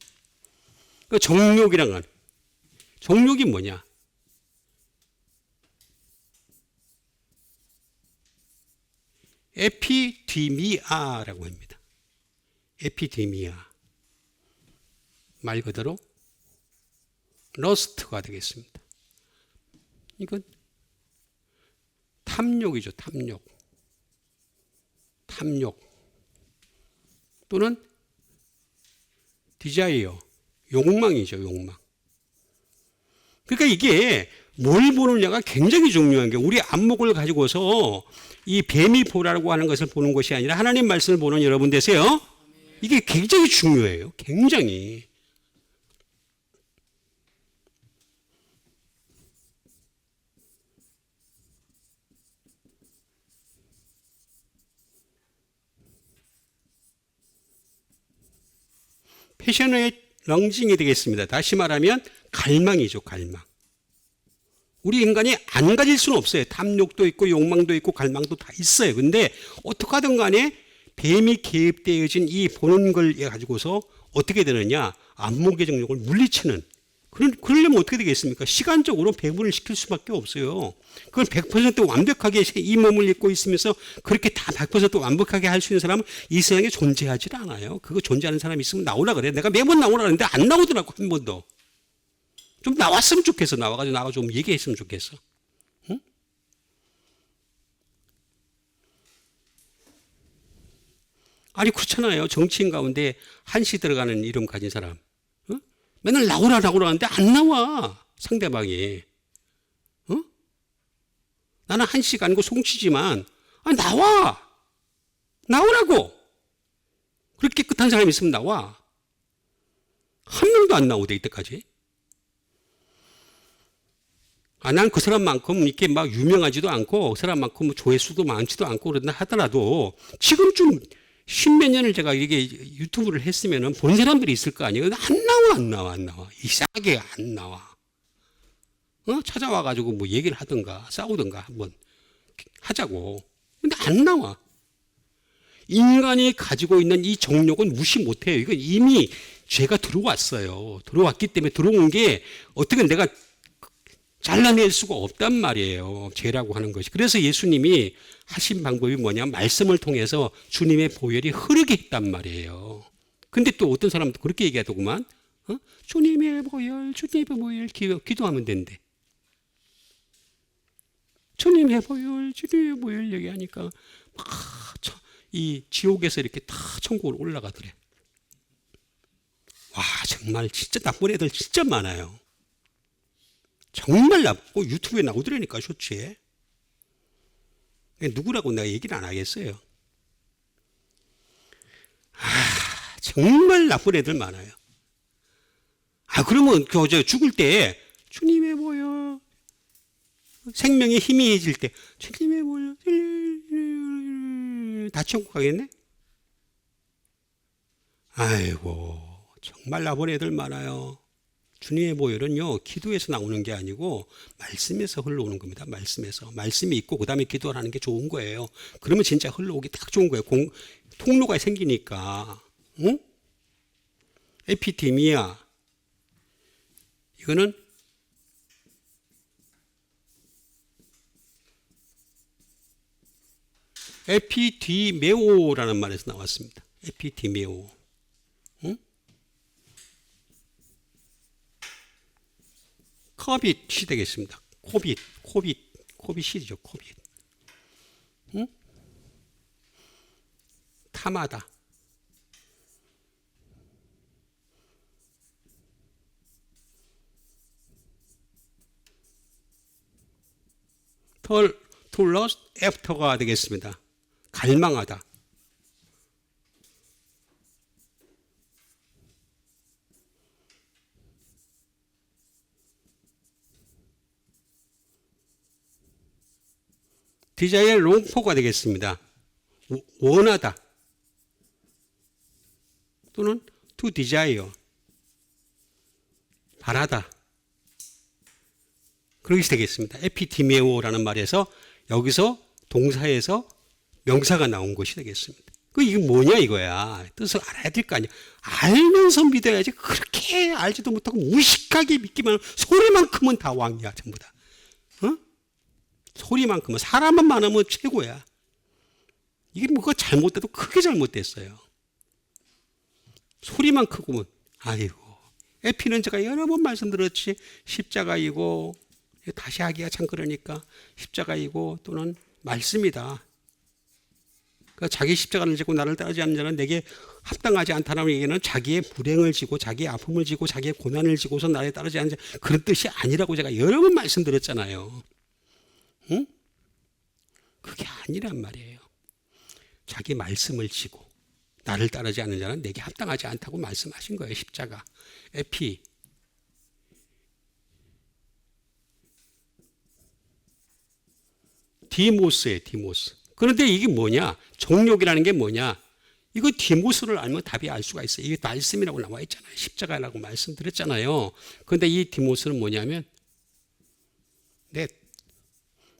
Speaker 1: 그 정욕이란 건 정욕이 뭐냐? 에피디미아라고 합니다. 에피디미아. 말 그대로 러스트가 되겠습니다. 이건 탐욕이죠. 탐욕. 또는 디자이어. 욕망이죠. 욕망. 그러니까 이게 뭘 보느냐가 굉장히 중요한 게 우리 안목을 가지고서 이 뱀이 보라고 하는 것을 보는 것이 아니라 하나님 말씀을 보는 여러분 되세요. 이게 굉장히 중요해요. 굉장히. 패션의 런징이 되겠습니다. 다시 말하면 갈망이죠. 갈망. 우리 인간이 안 가질 수는 없어요. 탐욕도 있고 욕망도 있고 갈망도 다 있어요. 근데 어떻게 하든 간에 뱀이 개입되어진 이 보는 걸 가지고서 어떻게 되느냐. 안목의 정욕을 물리치는. 그러려면 어떻게 되겠습니까? 시간적으로 배분을 시킬 수밖에 없어요. 그걸 100% 완벽하게 이 몸을 입고 있으면서 그렇게 다 100% 완벽하게 할 수 있는 사람은 이 세상에 존재하지 않아요. 그거 존재하는 사람이 있으면 나오라 그래. 내가 매번 나오라 그랬는데 안 나오더라고. 한 번도. 좀 나왔으면 좋겠어. 나와가지고 좀 얘기했으면 좋겠어. 응? 아니 그렇잖아요. 정치인 가운데 한시 들어가는 이름 가진 사람. 응? 맨날 나오라 하는데 안 나와. 상대방이. 응? 나는 한시가 아니고 송치지만 나와. 나오라고. 그렇게 깨끗한 사람이 있으면 나와. 한 명도 안 나오대 이때까지. 난 그 사람만큼 이렇게 막 유명하지도 않고 그 사람만큼 조회수도 많지도 않고 그런다 하더라도 지금쯤 십몇 년을 제가 이게 유튜브를 했으면은 본 사람들이 있을 거 아니에요. 안 나와. 이상하게 안 나와. 찾아와가지고 뭐 얘기를 하든가 싸우든가 한번 하자고. 근데 안 나와. 인간이 가지고 있는 이 정욕은 무시 못해요. 이건 이미 죄가 들어왔어요. 들어왔기 때문에 들어온 게 어떻게 내가 잘라낼 수가 없단 말이에요. 죄라고 하는 것이. 그래서 예수님이 하신 방법이 뭐냐? 말씀을 통해서 주님의 보혈이 흐르게 했단 말이에요. 근데 또 어떤 사람도 그렇게 얘기하더구만. 주님의 보혈 기도하면 된대. 주님의 보혈 얘기하니까 이 지옥에서 이렇게 다 천국으로 올라가더래. 와, 정말 진짜 나쁜 애들 진짜 많아요. 정말 나쁘고 유튜브에 나오더라니까 쇼츠에. 누구라고 내가 얘기를 안 하겠어요. 정말 나쁜 애들 많아요. 그러면 죽을 때 주님의 보혈 생명의 힘이 질 때 주님의 보혈 다 천국 가겠네? 아이고 정말 나쁜 애들 많아요. 주님의 보혈은요 기도에서 나오는 게 아니고 말씀에서 흘러오는 겁니다. 말씀이 있고 그 다음에 기도를 하는 게 좋은 거예요. 그러면 진짜 흘러오기 딱 좋은 거예요. 통로가 생기니까. 응? 에피데미아 이거는 에피디메오라는 말에서 나왔습니다. 에피디메오. 응? 코빗이 되겠습니다. 코빗이죠. 코빗. 응? 탐하다. to lust after가 되겠습니다. 갈망하다. 디자이어 롱포가 되겠습니다. 원하다 또는 to desire 바라다 그렇게 되겠습니다. 에피티메오라는 말에서 여기서 동사에서 명사가 나온 것이 되겠습니다. 이게 뭐냐 이거야. 뜻을 알아야 될 거 아니야. 알면서 믿어야지. 그렇게 알지도 못하고 무식하게 믿기만 하면 소리만큼은 다 왕이야 전부 다. 어? 소리만큼은 사람만 많으면 최고야. 이게 뭐가 잘못돼도 크게 잘못됐어요. 소리만 크고면 아이고 에피는 제가 여러 번 말씀드렸지. 십자가이고 다시 하기가 참 그러니까 십자가이고 또는 말씀이다. 그러니까 자기 십자가를 지고 나를 따르지 않는 자는 내게 합당하지 않다는 얘기는 자기의 불행을 지고 자기의 아픔을 지고 자기의 고난을 지고서 나를 따르지 않는 자 그런 뜻이 아니라고 제가 여러 번 말씀드렸잖아요. 응? 그게 아니란 말이에요. 자기 말씀을 지고 나를 따르지 않는 자는 내게 합당하지 않다고 말씀하신 거예요. 십자가 에피 디모스예요. 디모스. 그런데 이게 뭐냐? 정욕이라는 게 뭐냐? 이거 디모스를 알면 답이 알 수가 있어요. 이게 말씀이라고 나와 있잖아요. 십자가라고 말씀드렸잖아요. 그런데 이 디모스는 뭐냐면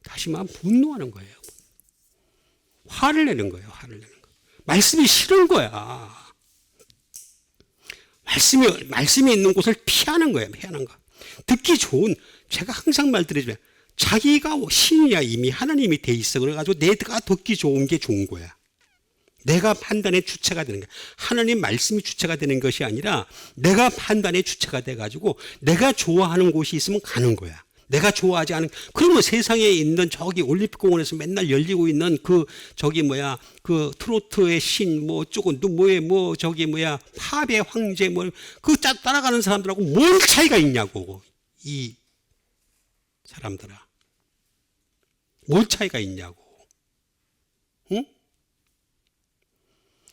Speaker 1: 다시 말하면 분노하는 거예요. 화를 내는 거예요. 화를 내는 거. 말씀이 싫은 거야. 말씀이 있는 곳을 피하는 거예요. 피하는 거. 듣기 좋은 제가 항상 말드리지만 자기가 신이야 이미 하나님이 돼 있어. 그래가지고 내가 듣기 좋은 게 좋은 거야. 내가 판단의 주체가 되는 거야. 하나님 말씀이 주체가 되는 것이 아니라 내가 판단의 주체가 돼가지고 내가 좋아하는 곳이 있으면 가는 거야. 내가 좋아하지 않은 그러면 세상에 있는 저기 올림픽 공원에서 맨날 열리고 있는 그 트로트의 신 어쩌고 팝의 황제 그 따라가는 사람들하고 뭔 차이가 있냐고 이 사람들아. 뭔 차이가 있냐고. 응?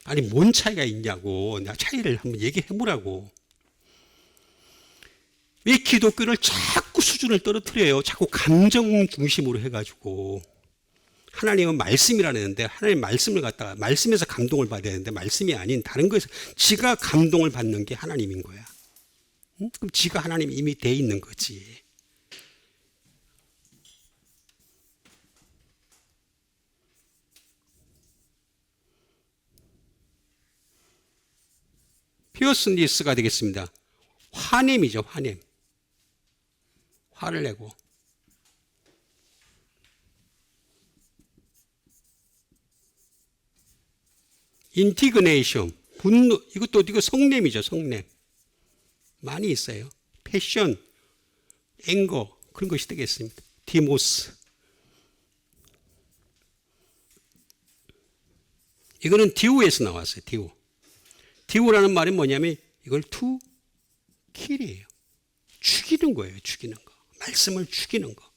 Speaker 1: 아니 뭔 차이가 있냐고. 나 차이를 한번 얘기해 보라고. 왜 기독교를 자꾸 수준을 떨어뜨려요? 자꾸 감정 중심으로 해가지고. 하나님은 말씀이라는데 하나님 말씀을 갖다가 말씀에서 감동을 받아야 되는데 말씀이 아닌 다른 거에서 지가 감동을 받는 게 하나님인 거야. 응? 그럼 지가 하나님이 이미 돼 있는 거지. 피어스니스가 되겠습니다. 화냄이죠. 화냄. 화를 내고. 인티그네이션. 분노. 이거 성냄이죠. 성냄. 많이 있어요. 패션. 앵거. 그런 것이 되겠습니다. 디모스. 이거는 디오에서 나왔어요. 디오. 디오라는 말이 뭐냐면 이걸 to kill이에요. 죽이는 거예요. 죽이는 거. 말씀을 죽이는 거.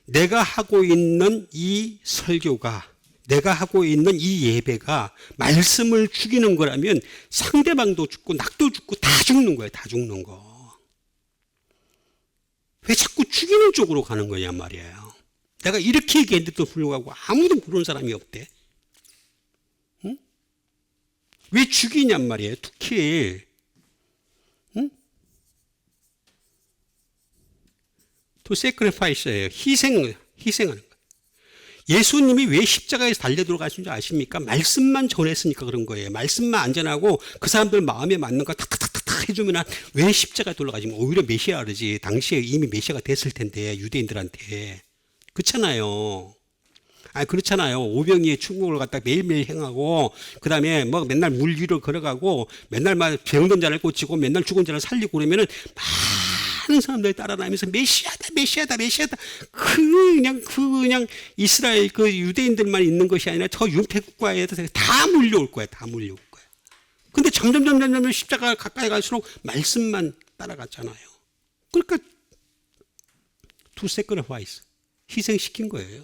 Speaker 1: 내가 하고 있는 이 설교가 내가 하고 있는 이 예배가 말씀을 죽이는 거라면 상대방도 죽고 낙도 죽고 다 죽는 거예요. 다 죽는 거. 왜 자꾸 죽이는 쪽으로 가는 거냐 말이에요. 내가 이렇게 얘기했는데도 불구하고 아무도 모르는 사람이 없대. 응? 왜 죽이냔 말이에요. 특히 응? to sacrifice예요. 희생하는 거예요. 예수님이 왜 십자가에서 달려 들어가신 줄 아십니까? 말씀만 전했으니까 그런 거예요. 말씀만 안전하고 그 사람들 마음에 맞는 거 탁탁탁탁 해주면 왜 십자가에 돌아가시면 오히려 메시아 그러지. 당시에 이미 메시아가 됐을 텐데 유대인들한테. 그렇잖아요. 그렇잖아요. 오병이의 충국을 갖다 매일매일 행하고 그 다음에 맨날 물 위로 걸어가고 맨날 병든 자를 고치고 맨날 죽은 자를 살리고 그러면은 많은 사람들이 따라다니면서 메시아다. 그냥 이스라엘 그 유대인들만 있는 것이 아니라 저 윤폐국가에도 다 몰려올 거야. 다 몰려올 거야. 근데 점점 십자가 가까이 갈수록 말씀만 따라갔잖아요. 그러니까 to sacrifice 희생시킨 거예요.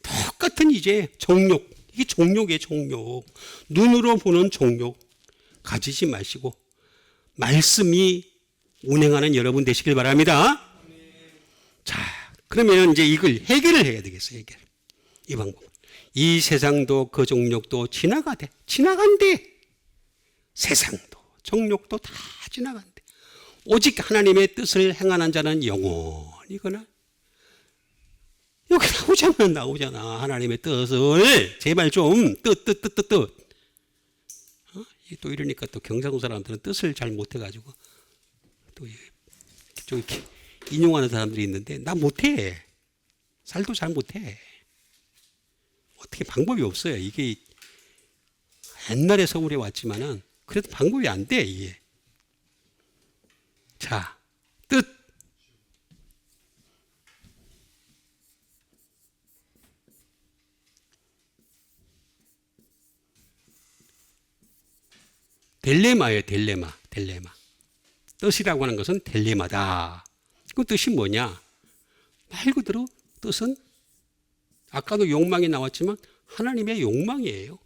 Speaker 1: 똑같은 이제 정욕. 이게 정욕이에요. 정욕. 눈으로 보는 정욕 가지지 마시고 말씀이 운행하는 여러분 되시길 바랍니다. 자, 그러면 이제 이걸 해결을 해야 되겠어요. 해결. 이 방법. 이 세상도 그 정욕도 지나간대. 세상도 정욕도 다 지나간대. 오직 하나님의 뜻을 행하는 자는 영원히거나. 여기 나오잖아. 하나님의 뜻을 제발 좀 뜻. 또 이러니까 또 경상도 사람들은 뜻을 잘 못해가지고 또 이렇게 인용하는 사람들이 있는데 나 못해. 살도 잘 못해. 어떻게 방법이 없어요. 이게 옛날에 서울에 왔지만은 그래도 방법이 안 돼. 이게. 자, 뜻. 딜레마예요. 딜레마. 뜻이라고 하는 것은 딜레마다. 그 뜻이 뭐냐? 말 그대로 뜻은 아까도 욕망이 나왔지만 하나님의 욕망이에요.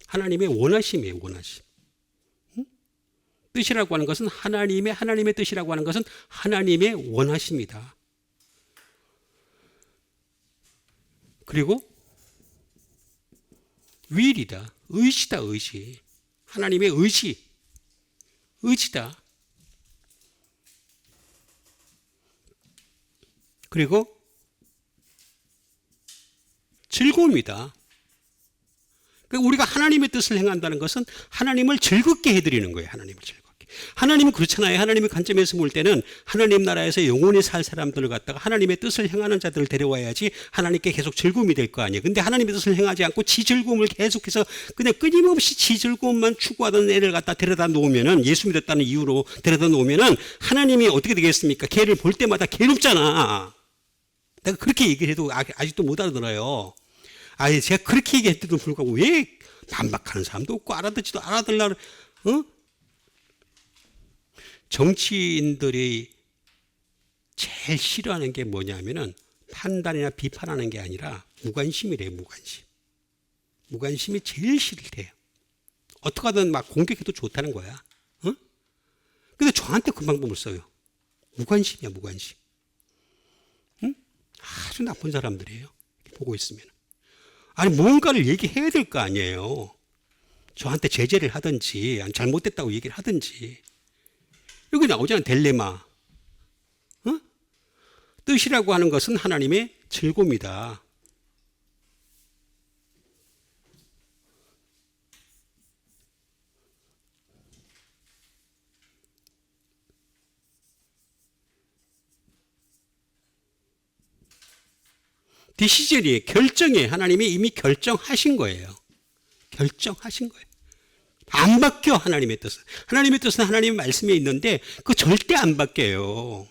Speaker 1: 하나님의 원하심이에요. 원하심. 뜻이라고 하는 것은 하나님의 뜻이라고 하는 것은 하나님의 원하심이다. 그리고 will이다. 의지다. 의지. 하나님의 의지다. 그리고 즐거움이다. 그러니까 우리가 하나님의 뜻을 행한다는 것은 하나님을 즐겁게 해드리는 거예요. 하나님을 즐겁게. 하나님은 그렇잖아요. 하나님의 관점에서 볼 때는 하나님 나라에서 영원히 살 사람들을 갖다가 하나님의 뜻을 행하는 자들을 데려와야지 하나님께 계속 즐거움이 될 거 아니에요. 근데 하나님의 뜻을 행하지 않고 지 즐거움을 계속해서 그냥 끊임없이 지 즐거움만 추구하던 애를 갖다 데려다 놓으면은 예수 믿었다는 이유로 데려다 놓으면은 하나님이 어떻게 되겠습니까? 걔를 볼 때마다 괴롭잖아. 내가 그렇게 얘기를 해도 아직도 못 알아들어요. 아니, 제가 그렇게 얘기했는데도 불구하고 왜 반박하는 사람도 없고 알아들라, 정치인들이 제일 싫어하는 게 뭐냐면은 판단이나 비판하는 게 아니라 무관심이래요. 무관심이 제일 싫대요. 어떻게 하든 막 공격해도 좋다는 거야. 근데 저한테 그 방법을 써요. 무관심이야, 무관심. 아주 나쁜 사람들이에요. 보고 있으면. 아니, 뭔가를 얘기해야 될 거 아니에요. 저한테 제재를 하든지, 잘못됐다고 얘기를 하든지. 여기 나오잖아요. 딜레마. 뜻이라고 하는 것은 하나님의 즐거움이다. 디시전이에요. 결정이에요. 하나님이 이미 결정하신 거예요. 결정하신 거예요. 안 바뀌어, 하나님의 뜻은. 하나님의 뜻은 하나님의 말씀에 있는데 그거 절대 안 바뀌어요.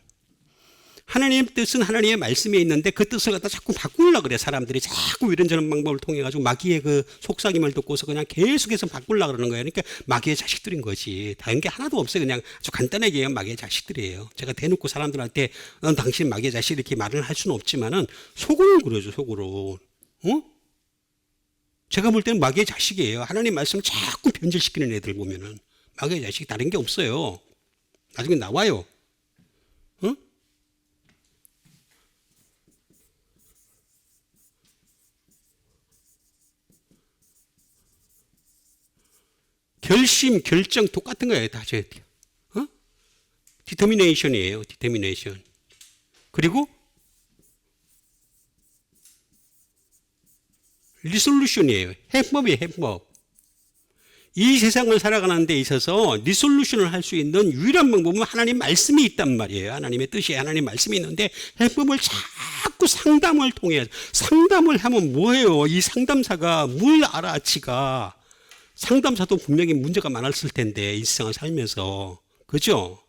Speaker 1: 하나님의 뜻은 하나님의 말씀에 있는데 그 뜻을 갖다 자꾸 바꾸려고 그래. 사람들이 자꾸 이런저런 방법을 통해 가지고 마귀의 그 속삭임을 듣고서 그냥 계속해서 바꾸려고 그러는 거예요. 그러니까 마귀의 자식들인 거지. 다른 게 하나도 없어요. 그냥 아주 간단하게 얘기하면 마귀의 자식들이에요. 제가 대놓고 사람들한테 넌 당신 마귀의 자식 이렇게 말을 할 수는 없지만은 속으로 그러죠. 속으로. 제가 볼 때는 마귀의 자식이에요. 하나님 말씀을 자꾸 변질시키는 애들 보면은 마귀의 자식이 다른 게 없어요. 나중에 나와요. 결심, 결정 똑같은 거예요. 다 제 디터미네이션이에요. 디터미네이션. 그리고 리솔루션이에요. 해법이에요. 해법. 이 세상을 살아가는 데 있어서 리솔루션을 할 수 있는 유일한 방법은 하나님 말씀이 있단 말이에요. 하나님의 뜻이 하나님 말씀이 있는데 해법을 자꾸 상담을 통해 상담을 하면 뭐예요? 이 상담사가 뭘 알아? 지가 상담사도 분명히 문제가 많았을 텐데 이 세상을 살면서 그죠?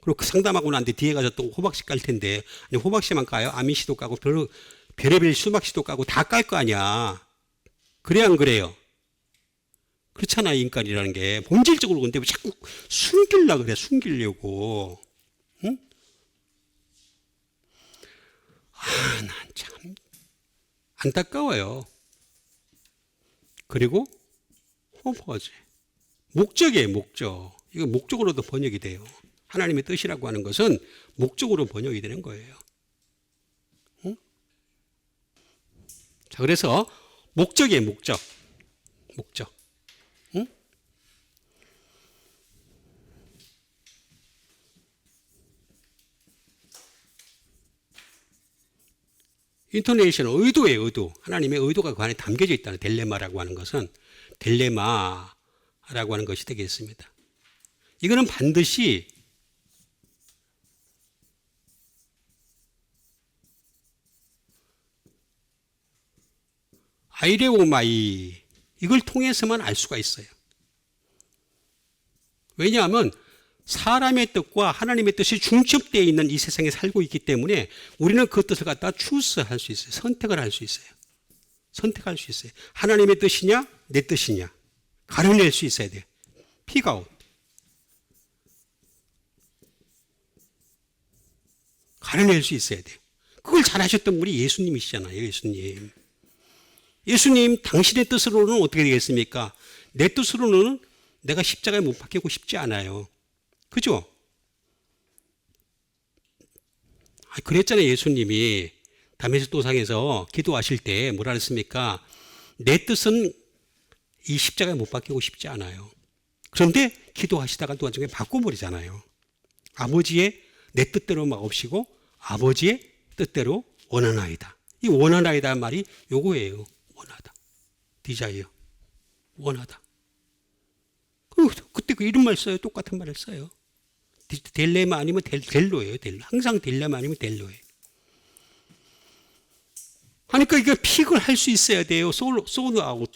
Speaker 1: 그리고 그 상담하고 난 뒤에 뒤에 가서 또 호박씨 깔 텐데 아니 호박씨만 까요? 아미씨도 까고 별의별 수박씨도 까고 다 깔 거 아니야. 그래 안 그래요? 그렇잖아. 인간이라는 게 본질적으로. 근데 왜 자꾸 숨기려고 그래. 숨기려고. 응? 난 참 안타까워요. 그리고 퍼포즈. 목적이에요. 목적. 이거 목적으로도 번역이 돼요. 하나님의 뜻이라고 하는 것은 목적으로 번역이 되는 거예요. 자, 그래서 목적이에요, 목적. 목적. 응? 인토네이션, 의도예요, 의도. 하나님의 의도가 그 안에 담겨져 있다는 딜레마라고 하는 것은 딜레마라고 하는 것이 되겠습니다. 이거는 반드시 아이레오마이 이걸 통해서만 알 수가 있어요. 왜냐하면 사람의 뜻과 하나님의 뜻이 중첩되어 있는 이 세상에 살고 있기 때문에 우리는 그 뜻을 갖다 추스할 수 있어요. 선택을 할 수 있어요. 선택할 수 있어요. 하나님의 뜻이냐 내 뜻이냐 가려낼 수 있어야 돼요. 픽아웃. 가려낼 수 있어야 돼요. 그걸 잘하셨던 분이 예수님이시잖아요. 예수님. 예수님 당신의 뜻으로는 어떻게 되겠습니까? 내 뜻으로는 내가 십자가에 못 박히고 싶지 않아요. 그죠? 그랬잖아요. 예수님이 다메섹 도상에서 기도하실 때 뭐라 그랬습니까? 내 뜻은 이 십자가에 못 박히고 싶지 않아요. 그런데 기도하시다가 또 나중에 바꿔버리잖아요. 아버지의 내 뜻대로 막 없이고 아버지의 뜻대로 원하나이다. 이 원하나이다 말이 요거예요. 원하다. 디자이어. 원하다. 그때 그 이런 말 써요. 똑같은 말을 써요. 딜레마 아니면 델로예요. 델로. 항상 딜레마 아니면 델로예요. 하니까 이게 픽을 할 수 있어야 돼요. 솔드 아웃.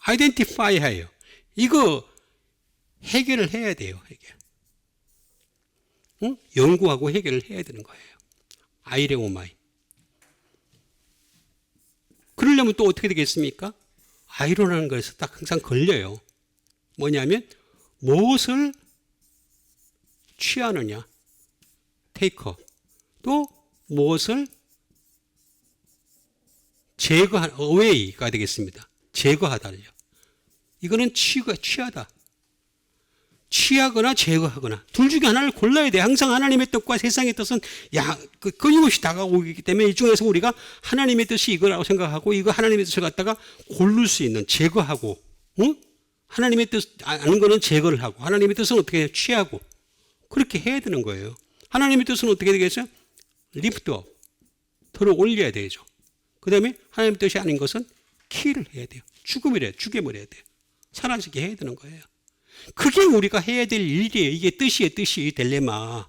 Speaker 1: 아이덴티파이 해요. 이거 해결을 해야 돼요. 해결. 응? 연구하고 해결을 해야 되는 거예요. 아이레오마이. 그러려면 또 어떻게 되겠습니까? 아이로라는 것에서 딱 항상 걸려요. 뭐냐면 무엇을 취하느냐. 테이커. 또 무엇을 제거하는 어웨이가 되겠습니다. 제거하다요. 이거는 취하다. 취하거나 제거하거나 둘 중에 하나를 골라야 돼. 항상 하나님의 뜻과 세상의 뜻은 끊임없이 다가오고 있기 때문에 이 중에서 우리가 하나님의 뜻이 이거라고 생각하고 이거 하나님의 뜻을 갖다가 고를 수 있는 제거하고, 응? 하나님의 뜻 아는 거는 제거를 하고 하나님의 뜻은 어떻게 해요? 취하고 그렇게 해야 되는 거예요. 하나님의 뜻은 어떻게 되겠어요? 리프트업 들어 올려야 되죠. 그 다음에 하나님의 뜻이 아닌 것은 킬을 해야 돼요. 죽여버려야 돼요. 사라지게 해야 되는 거예요. 그게 우리가 해야 될 일이에요. 이게 뜻이에요. 뜻이. 딜레마.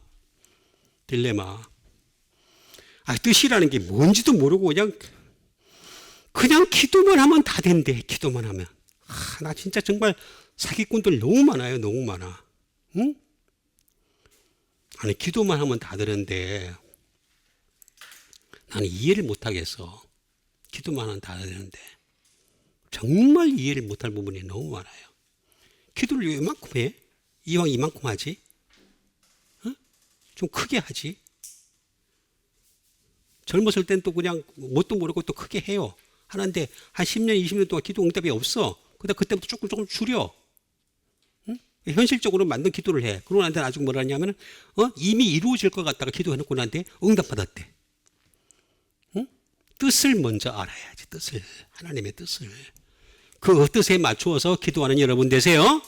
Speaker 1: 뜻이라는 게 뭔지도 모르고 그냥 기도만 하면 다 된대. 기도만 하면. 나 진짜 정말 사기꾼들 너무 많아요. 너무 많아. 응? 아니 기도만 하면 다 되는데 나는 이해를 못하겠어. 기도만 하면 다 되는데 정말 이해를 못할 부분이 너무 많아요. 기도를 왜 이만큼 해? 이왕 이만큼 하지? 어? 좀 크게 하지? 젊었을 땐 또 그냥 뭣도 모르고 또 크게 해요. 하는데 한 10년, 20년 동안 기도 응답이 없어. 그때부터 조금 줄여. 응? 현실적으로 만든 기도를 해. 그러고 나한테 나중에 뭐라 하냐면 이미 이루어질 것 같다가 기도해놓고 나한테 응답받았대. 응? 뜻을 먼저 알아야지. 뜻을. 하나님의 뜻을. 그 뜻에 맞추어서 기도하는 여러분 되세요.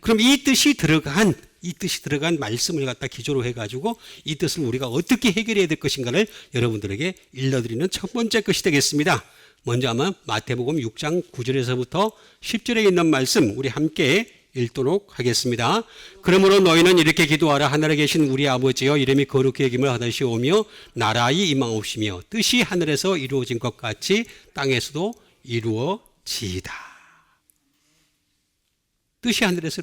Speaker 1: 그럼 이 뜻이 들어간 말씀을 갖다 기초로 해가지고 이 뜻을 우리가 어떻게 해결해야 될 것인가를 여러분들에게 일러드리는 첫 번째 것이 되겠습니다. 먼저 한번 마태복음 6장 9절에서부터 10절에 있는 말씀 우리 함께 읽도록 하겠습니다. 그러므로 너희는 이렇게 기도하라. 하늘에 계신 우리 아버지여 이름이 거룩히 여김을 하시오며 나라의 임하옵시며 뜻이 하늘에서 이루어진 것 같이 땅에서도 이루어지이다. 뜻이 하늘에서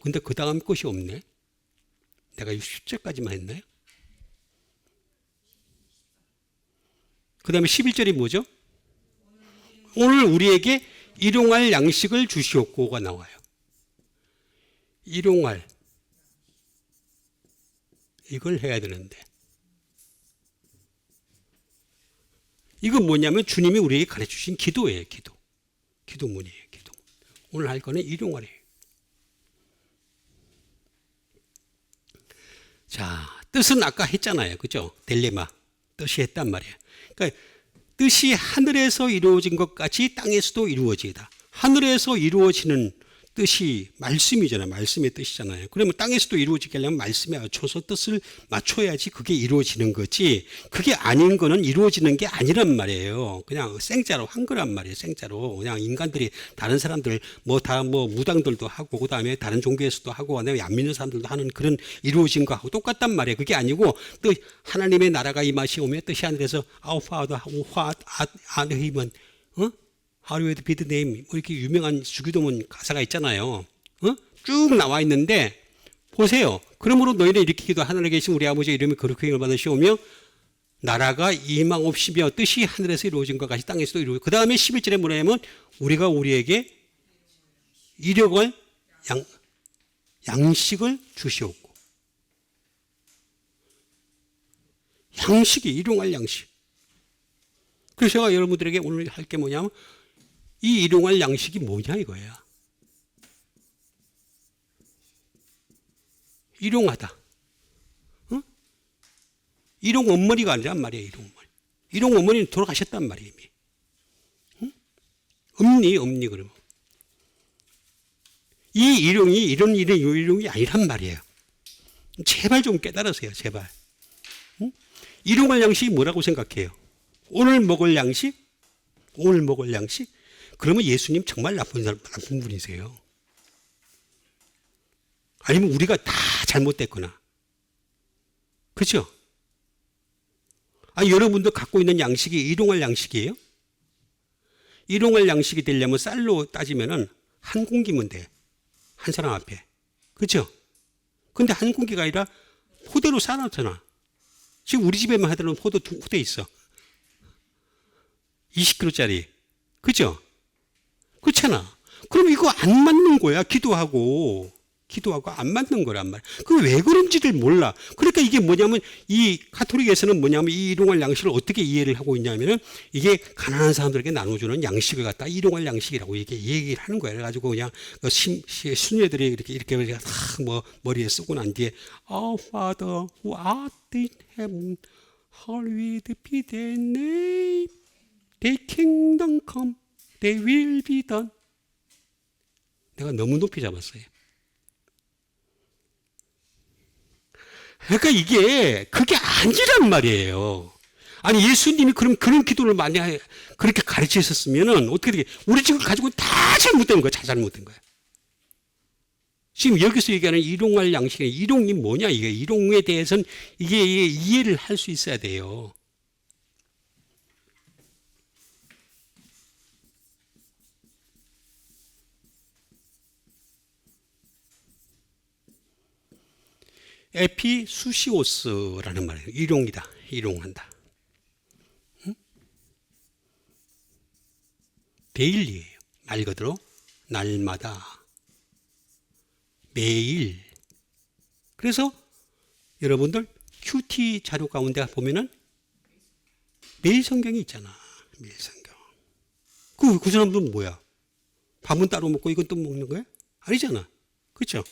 Speaker 1: 근데 그 다음 것이 없네. 내가 10절까지만 했나요? 그 다음에 11절이 뭐죠? 오늘 우리에게 일용할 양식을 주시옵고가 나와요. 일용할. 이걸 해야 되는데. 이건 뭐냐면 주님이 우리에게 가르쳐주신 기도예요. 기도문이에요. 기도. 오늘 할 거는 일용할이에요. 자, 뜻은 아까 했잖아요. 그죠? 딜레마. 뜻이 했단 말이에요. 그러니까 뜻이 하늘에서 이루어진 것 같이 땅에서도 이루어지다. 하늘에서 이루어지는 뜻이 말씀이잖아요. 말씀의 뜻이잖아요. 그러면 땅에서도 이루어지게 하려면 말씀에 맞춰서 뜻을 맞춰야지 그게 이루어지는 거지. 그게 아닌 거는 이루어지는 게 아니란 말이에요. 그냥 생짜로 한 거란 말이에요. 생짜로. 그냥 인간들이 다른 사람들 뭐 무당들도 하고 그다음에 다른 종교에서도 하고 그다음에 안 믿는 사람들도 하는 그런 이루어진 거하고 똑같단 말이에요. 그게 아니고 또 하나님의 나라가 임하시 오며 뜻이 하늘에서 Our Father who art in heaven Hallowed be the name. 이렇게 유명한 주기도문 가사가 있잖아요. 쭉 나와 있는데 보세요. 그러므로 너희는 이렇게 기도 하늘에 계신 우리 아버지 이름이 거룩히 받으시오며 나라가 임하옵시며 뜻이 하늘에서 이루어진 것 같이 땅에서도 이루어지고 그 다음에 11절에 뭐냐면 우리가 우리에게 일용할 양식을 주시옵고 양식이 일용할 양식. 그래서 제가 여러분들에게 오늘 할 게 뭐냐면 이 일용할 양식이 뭐냐 이거야. 일용하다. 일용 엄머리가 아니란 말이에요. 일용 엄머리. 일용 어머니는 돌아가셨단 말이에요. 이미. 엄니 그러면. 이 일용이 이런 일용이 아니란 말이에요. 제발 좀 깨달으세요. 제발. 일용할 양식이 뭐라고 생각해요? 오늘 먹을 양식? 오늘 먹을 양식? 그러면 예수님 정말 나쁜 분이세요. 아니면 우리가 다 잘못됐거나. 그렇죠? 아니 여러분도 갖고 있는 양식이 일용할 양식이에요? 일용할 양식이 되려면 쌀로 따지면은 한 공기면 돼. 한 사람 앞에. 그렇죠? 근데 한 공기가 아니라 포대로 쌓아놨잖아. 지금 우리 집에만 하더라도 포도 두 포대 있어. 20kg짜리. 그죠? 그렇잖아. 그럼 이거 안 맞는 거야. 기도하고 안 맞는 거란 말이야. 그 왜 그런지를 몰라. 그러니까 이게 뭐냐면 이 카톨릭에서는 뭐냐면 이 일용할 양식을 어떻게 이해를 하고 있냐면은 이게 가난한 사람들에게 나눠주는 양식을 갖다 일용할 양식이라고 이게 얘기를 하는 거야. 그래가지고 그냥 순례들이 이렇게 뭐 머리에 쓰고 난 뒤에 Our Father who art in heaven, hallowed be thy name. Thy kingdom come. They will be done. 내가 너무 높이 잡았어요. 그러니까 그게 아니란 말이에요. 아니 예수님이 그런 기도를 많이 그렇게 가르치셨으면은 어떻게 되게 우리 지금 가지고 다 잘못된 거야. 다 잘못된 거야. 지금 여기서 얘기하는 일용할 양식의 일용이 뭐냐 이게 일용에 대해서는 이게 이해를 할 수 있어야 돼요. 에피수시오스라는 말이에요. 일용이다. 일용한다. 데일리예요. 말 그대로 날마다 매일. 그래서 여러분들 QT 자료 가운데 보면은 매일 성경이 있잖아. 매일 성경. 그 사람들은 뭐야? 밥은 따로 먹고 이건 또 먹는 거야? 아니잖아. 그렇죠?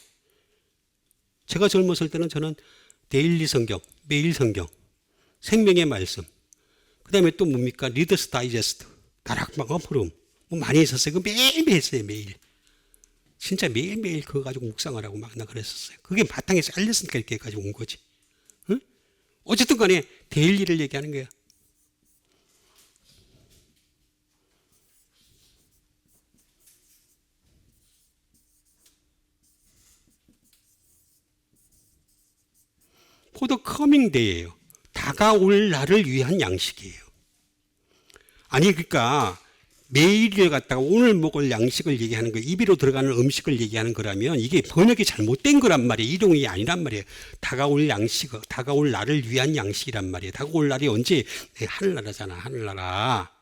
Speaker 1: 제가 젊었을 때는 저는 데일리 성경, 매일 성경, 생명의 말씀, 그 다음에 또 뭡니까? 리더스 다이제스트, 다락방어 포럼, 뭐 많이 있었어요. 그 매일매일 했어요, 매일. 진짜 매일매일 그거 가지고 묵상을 하고 막 나 그랬었어요. 그게 바탕에서 알렸으니까 이렇게 가지고 온 거지. 응? 어쨌든 간에 데일리를 얘기하는 거야. For the coming day예요. 다가올 날을 위한 양식이에요. 아니 그러니까 매일을 갖다가 오늘 먹을 양식을 얘기하는 거, 입으로 들어가는 음식을 얘기하는 거라면 이게 번역이 잘못된 거란 말이에요. 일용이 아니란 말이에요. 다가올 양식, 다가올 날을 위한 양식이란 말이에요. 다가올 날이 언제? 네, 하늘나라잖아. 하늘나라.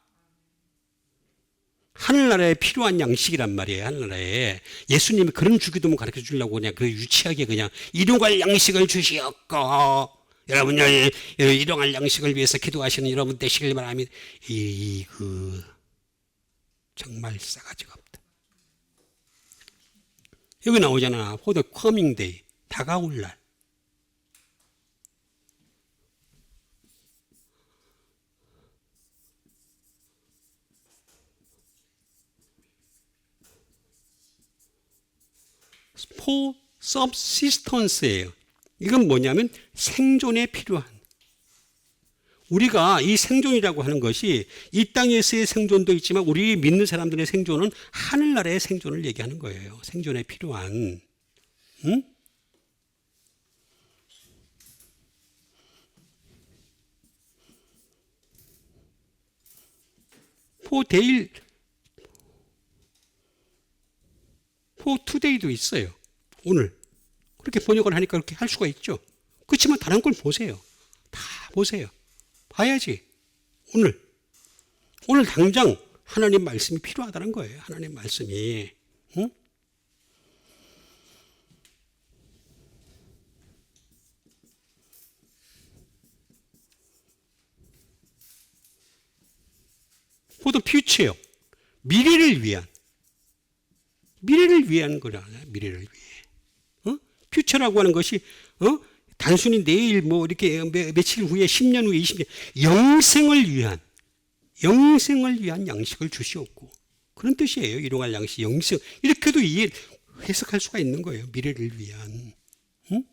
Speaker 1: 하늘나라에 필요한 양식이란 말이에요. 하늘나라에. 예수님이 그런 주기도문 가르쳐 주려고 그냥 그 유치하게 그냥 일용할 양식을 주시옵고 여러분들 일용할 양식을 위해서 기도하시는 여러분 되시길 바랍니다. 정말 싸가지가 없다. 여기 나오잖아. For the coming day. 다가올 날. for subsistence예요. 이건 뭐냐면 생존에 필요한. 우리가 이 생존이라고 하는 것이 이 땅에서의 생존도 있지만 우리 믿는 사람들의 생존은 하늘나라의 생존을 얘기하는 거예요. 생존에 필요한. 응? for day, for today도 있어요. 오늘. 그렇게 번역을 하니까 그렇게 할 수가 있죠. 그렇지만 다른 걸 보세요. 다 보세요. 봐야지. 오늘 당장 하나님 말씀이 필요하다는 거예요. 하나님 말씀이. 응? for the future요. 미래를 위한 거잖아요. 미래를 위해. 퓨처라고 하는 것이 단순히 내일 뭐 이렇게 며칠 후에 10년 후에 20년 영생을 위한 양식을 주시옵고 그런 뜻이에요. 일용할 양식 영생 이렇게도 해석할 수가 있는 거예요. 미래를 위한. 응?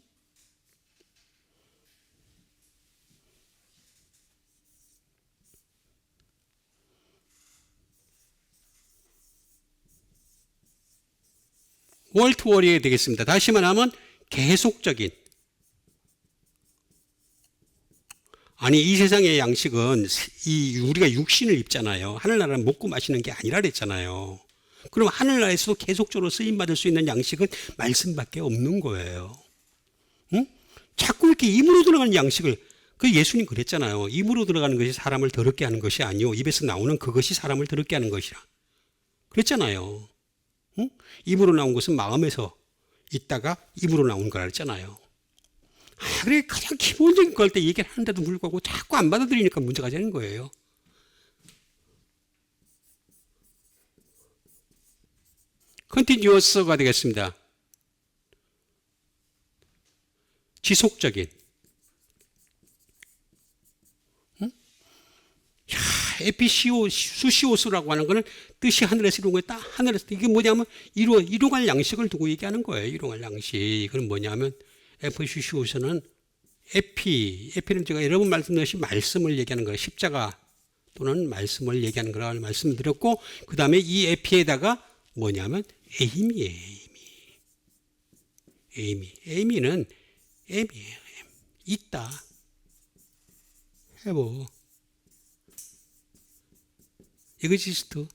Speaker 1: 월트워리에 되겠습니다. 다시 말하면 계속적인. 아니 이 세상의 양식은 우리가 육신을 입잖아요. 하늘나라는 먹고 마시는 게 아니라 그랬잖아요. 그럼 하늘나라에서도 계속적으로 쓰임받을 수 있는 양식은 말씀밖에 없는 거예요. 응? 자꾸 이렇게 입으로 들어가는 양식을 그 예수님 그랬잖아요. 입으로 들어가는 것이 사람을 더럽게 하는 것이 아니요 입에서 나오는 그것이 사람을 더럽게 하는 것이라 그랬잖아요. 응? 입으로 나온 것은 마음에서 있다가 입으로 나온 거라 그랬잖아요. 그래 가장 기본적인 거 할 때 얘기를 하는데도 불구하고 자꾸 안 받아들이니까 문제가 되는 거예요. 컨티뉴어스가 되겠습니다. 지속적인. 수시오스라고 하는 거는 뜻이 하늘에서 이룬 거예요. 딱 하늘에서. 이게 뭐냐면 일용할 양식을 두고 얘기하는 거예요. 일용할 양식. 이건 뭐냐면 에피시오스는 에피는 제가 여러 번 말씀드렸듯이 말씀을 얘기하는 거예요. 십자가 또는 말씀을 얘기하는 거라고 말씀을 드렸고 그 다음에 이 에피에다가 뭐냐면 에임이에요. 에임이는 M이에요. 있다. 해보. 에그지스트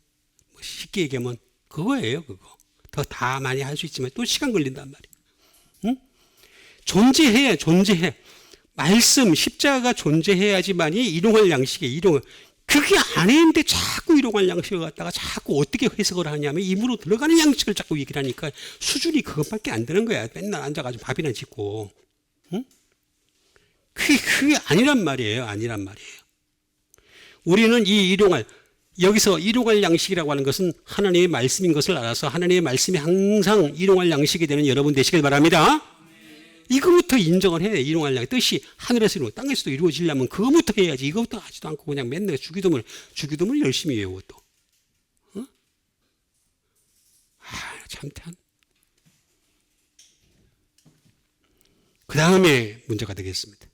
Speaker 1: 쉽게 얘기하면 그거예요. 그거. 더 다 많이 할 수 있지만 또 시간 걸린단 말이에요. 응? 존재해. 말씀 십자가가 존재해야지만이 일용할 양식에 일용을 그게 아닌데 자꾸 일용할 양식을 갖다가 자꾸 어떻게 해석을 하냐면 입으로 들어가는 양식을 자꾸 얘기를 하니까 수준이 그것밖에 안 되는 거야. 맨날 앉아가지고 밥이나 짓고. 응? 그게 아니란 말이에요. 우리는 이 일용할 여기서 일용할 양식이라고 하는 것은 하나님의 말씀인 것을 알아서 하나님의 말씀이 항상 일용할 양식이 되는 여러분 되시길 바랍니다. 이거부터 인정을 해야 돼. 일용할 양식. 뜻이 하늘에서 이루어 땅에서도 이루어지려면 그거부터 해야지. 이거부터 하지도 않고 그냥 맨날 주기도문을 열심히 외우고 또. 참탄. 그 다음에 문제가 되겠습니다.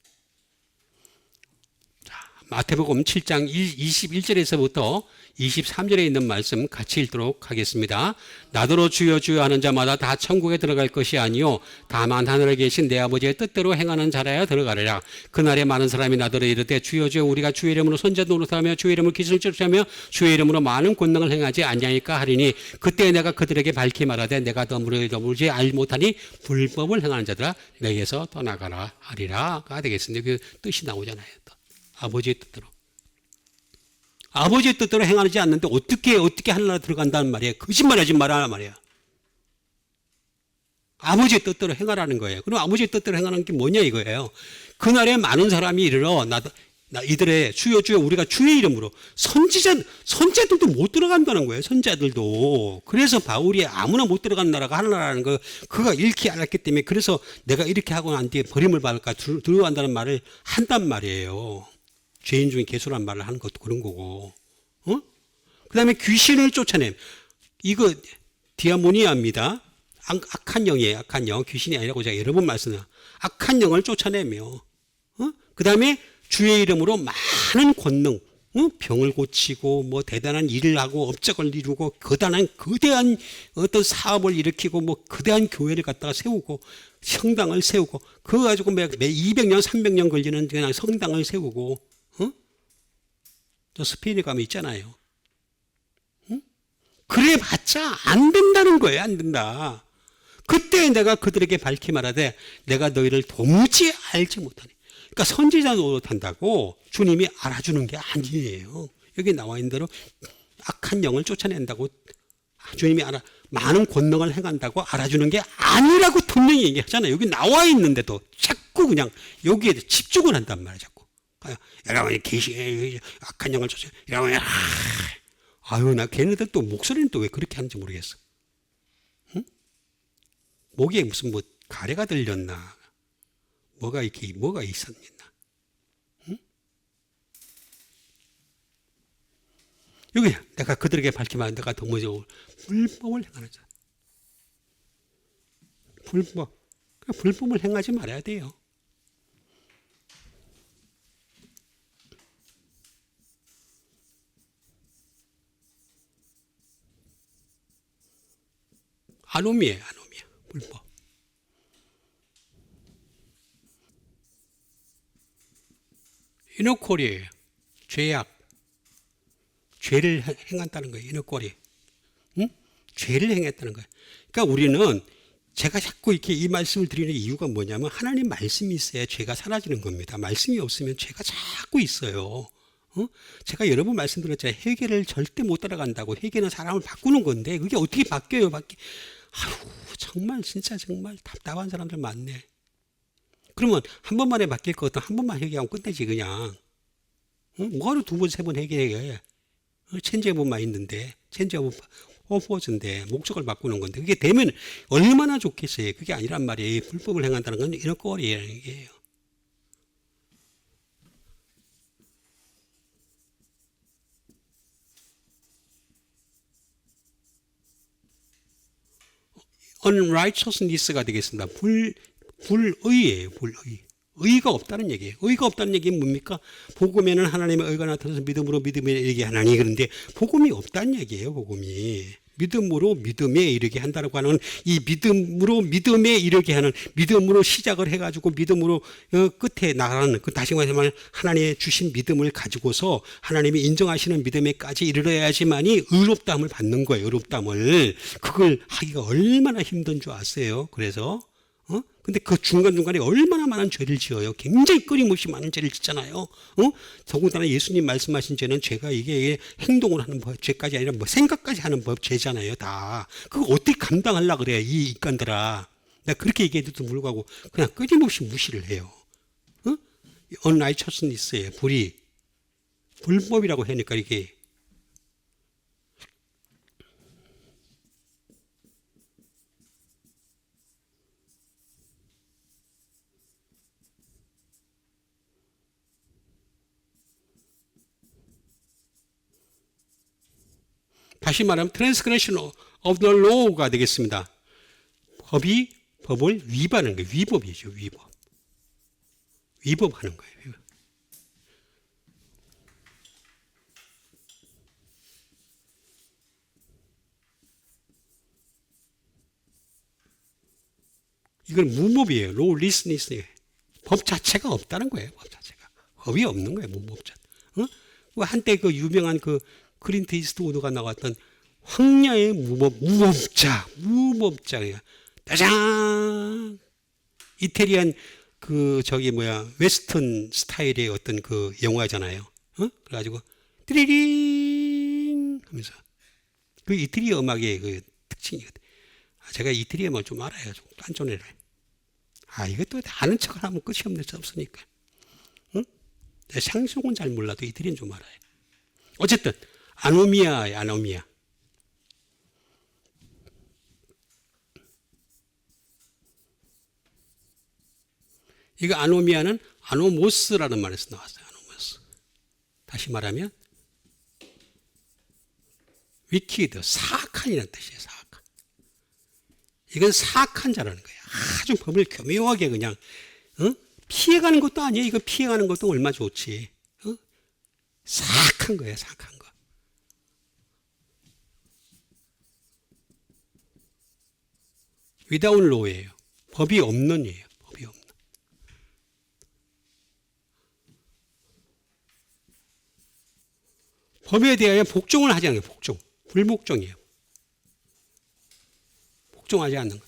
Speaker 1: 마태복음 7장 21절에서부터 23절에 있는 말씀 같이 읽도록 하겠습니다. 나더러 주여 주여 하는 자마다 다 천국에 들어갈 것이 아니요 다만 하늘에 계신 내 아버지의 뜻대로 행하는 자라야 들어가리라. 그날에 많은 사람이 나더러 이르되 주여 주여 우리가 주의 이름으로 선자 노릇하며 주의 이름으로 기술을 쫓으며 주의 이름으로 많은 권능을 행하지 아니하니까 하리니 그때 내가 그들에게 밝히 말하되 내가 더물지 알 못하니 불법을 행하는 자들아 내게서 떠나가라 하리라가 되겠습니다. 그 뜻이 나오잖아요. 아버지의 뜻대로. 아버지의 뜻대로 행하지 않는데 어떻게 하늘나라 들어간다는 말이에요. 거짓말하지 말라는 말이에요. 아버지의 뜻대로 행하라는 거예요. 그럼 아버지의 뜻대로 행하는 게 뭐냐 이거예요. 그날에 많은 사람이 이르러 이들의 주여 주여 우리가 주의 이름으로 선지자들도 못 들어간다는 거예요. 선지자들도. 그래서 바울이 아무나 못 들어가는 나라가 하나라는 거 그가 읽히 알았기 때문에 그래서 내가 이렇게 하고 난 뒤에 버림을 받을까 들어간다는 말을 한단 말이에요. 죄인 중에 개수란 말을 하는 것도 그런 거고. 그 다음에 귀신을 쫓아냄. 이거 디아모니아입니다. 악한 영이에요. 악한 영. 귀신이 아니라고 제가 여러 번 말씀드려요. 악한 영을 쫓아내며 그 다음에 주의 이름으로 많은 권능, 병을 고치고 뭐 대단한 일을 하고 업적을 이루고 거대한 어떤 사업을 일으키고 뭐 거대한 교회를 갖다가 세우고 성당을 세우고 그거 가지고 매 200년 300년 걸리는 그냥 성당을 세우고 저 스페인에 가면 있잖아요. 그래 봤자 안 된다는 거예요. 안 된다. 그때 내가 그들에게 밝히 말하되 내가 너희를 도무지 알지 못하니. 그러니까 선지자 노릇한다고 주님이 알아주는 게 아니에요. 여기 나와 있는 대로 악한 영을 쫓아낸다고 주님이 많은 권능을 행한다고 알아주는 게 아니라고 분명히 얘기하잖아요. 여기 나와 있는데도 자꾸 그냥 여기에 집중을 한단 말이에요. 자꾸. 여러분이 악한 영을 쫓아. 여러분이 아유 나 걔네들 또 목소리는 또 왜 그렇게 하는지 모르겠어. 응? 목에 무슨 뭐 가래가 들렸나? 뭐가 있었나? 응? 여기 내가 그들에게 밝히면 내가 도무지 불법을 행하는 자. 불법을 행하지 말아야 돼요. 아노미예요, 아노미야. 불법. 인어꼴이에요. 죄악. 죄를 행한다는 거예요. 인어꼴이. 응? 죄를 행했다는 거예요. 그러니까 우리는 제가 자꾸 이렇게 이 말씀을 드리는 이유가 뭐냐면 하나님 말씀이 있어야 죄가 사라지는 겁니다. 말씀이 없으면 죄가 자꾸 있어요. 제가 여러 번 말씀드렸잖아요. 회개를 절대 못 따라간다고. 회개는 사람을 바꾸는 건데 그게 어떻게 바뀌어요? 아유 정말 진짜 정말 답답한 사람들 많네. 그러면 한 번만에 바뀔 것 같으면 한 번만 회개하면 끝내지 그냥. 뭐하러 두 번, 세 번 회개해. 체인지업만 있는데 체인지업 퍼포즈인데 목적을 바꾸는 건데 그게 되면 얼마나 좋겠어요. 그게 아니란 말이에요. 불법을 행한다는 건 이런 꼴이에요. unrighteousness가 되겠습니다. 불의예요. 불의. 의가 없다는 얘기예요. 의가 없다는 얘기는 뭡니까? 복음에는 하나님의 의가 나타나서 믿음으로 믿음에 이르게 하나니 그런데 복음이 없다는 얘기예요. 복음이. 믿음으로 믿음에 이르게 한다고 하는 이 믿음으로 믿음에 이르게 하는 믿음으로 시작을 해가지고 믿음으로 끝에 나가는 그 다시 말하면 하나님의 주신 믿음을 가지고서 하나님이 인정하시는 믿음에까지 이르러야지만이 의롭다함을 받는 거예요. 의롭다함을. 그걸 하기가 얼마나 힘든 줄 아세요? 그래서 근데 그 중간중간에 얼마나 많은 죄를 지어요. 굉장히 끊임없이 많은 죄를 짓잖아요. 더군다나 예수님 말씀하신 죄는 죄가 이게 행동을 하는 법, 죄까지 아니라 뭐 생각까지 하는 법, 죄잖아요. 다. 그거 어떻게 감당하려고 그래, 이 인간들아. 내가 그렇게 얘기해도 불구하고 그냥 끊임없이 무시를 해요. unrighteousness예요. 불법이라고 하니까 이게 다시 말하면 transgression of the law가 되겠습니다. 법을 위반하는 거예요. 위법이죠. 위법하는 거예요. 이건 무법이에요. lawlessness. 법 자체가 없다는 거예요. 법 자체가. 법이 없는 거예요. 무법자. 한때 그 유명한 그 클린트 이스트우드가 나왔던 황야의 무법자야. 짜잔! 이태리안 웨스턴 스타일의 어떤 그 영화잖아요. 그래가지고 띠리링 하면서 그 이태리 음악의 그 특징이거든요. 제가 이태리 음악 좀 알아요. 좀 깐ጮ내라. 이것도 아는 척을 하면 끝이 없으니까. 상속은 잘 몰라도 이태리는 좀 알아요. 어쨌든 아노미야. 이거 아노미야는 아노모스라는 말에서 나왔어요. 아노모스. 다시 말하면 위키드, 사악한이라는 뜻이에요. 사악한. 이건 사악한 자라는 거예요. 아주 법을 교묘하게 그냥 피해가는 것도 아니에요. 이거 피해가는 것도 얼마 좋지. 사악한 거예요. 사악한 거. without law예요. 법이 없는 이에요. 법이 없는. 법에 대하여 복종을 하지 않아요. 복종. 불복종이에요. 복종하지 않는 거.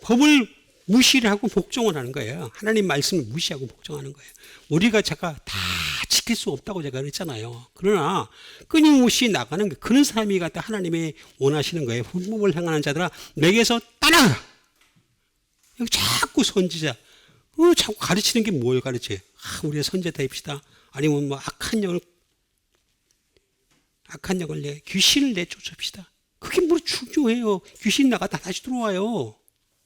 Speaker 1: 법을 무시를 하고 복종을 하는 거예요. 하나님 말씀을 무시하고 복종하는 거예요. 우리가 제가 다 지킬 수 없다고 제가 그랬잖아요. 그러나 끊임없이 나가는 그런 사람이 갖다 하나님이 원하시는 거예요. 불법을 행하는 자들아 내게서 떠나라. 자꾸 선지자 자꾸 가르치는 게 뭘 가르쳐요? 우리가 선지자 됩시다. 아니면 뭐 악한 영을 귀신을 내쫓읍시다. 그게 뭐 중요해요. 귀신 나갔다 다시 들어와요.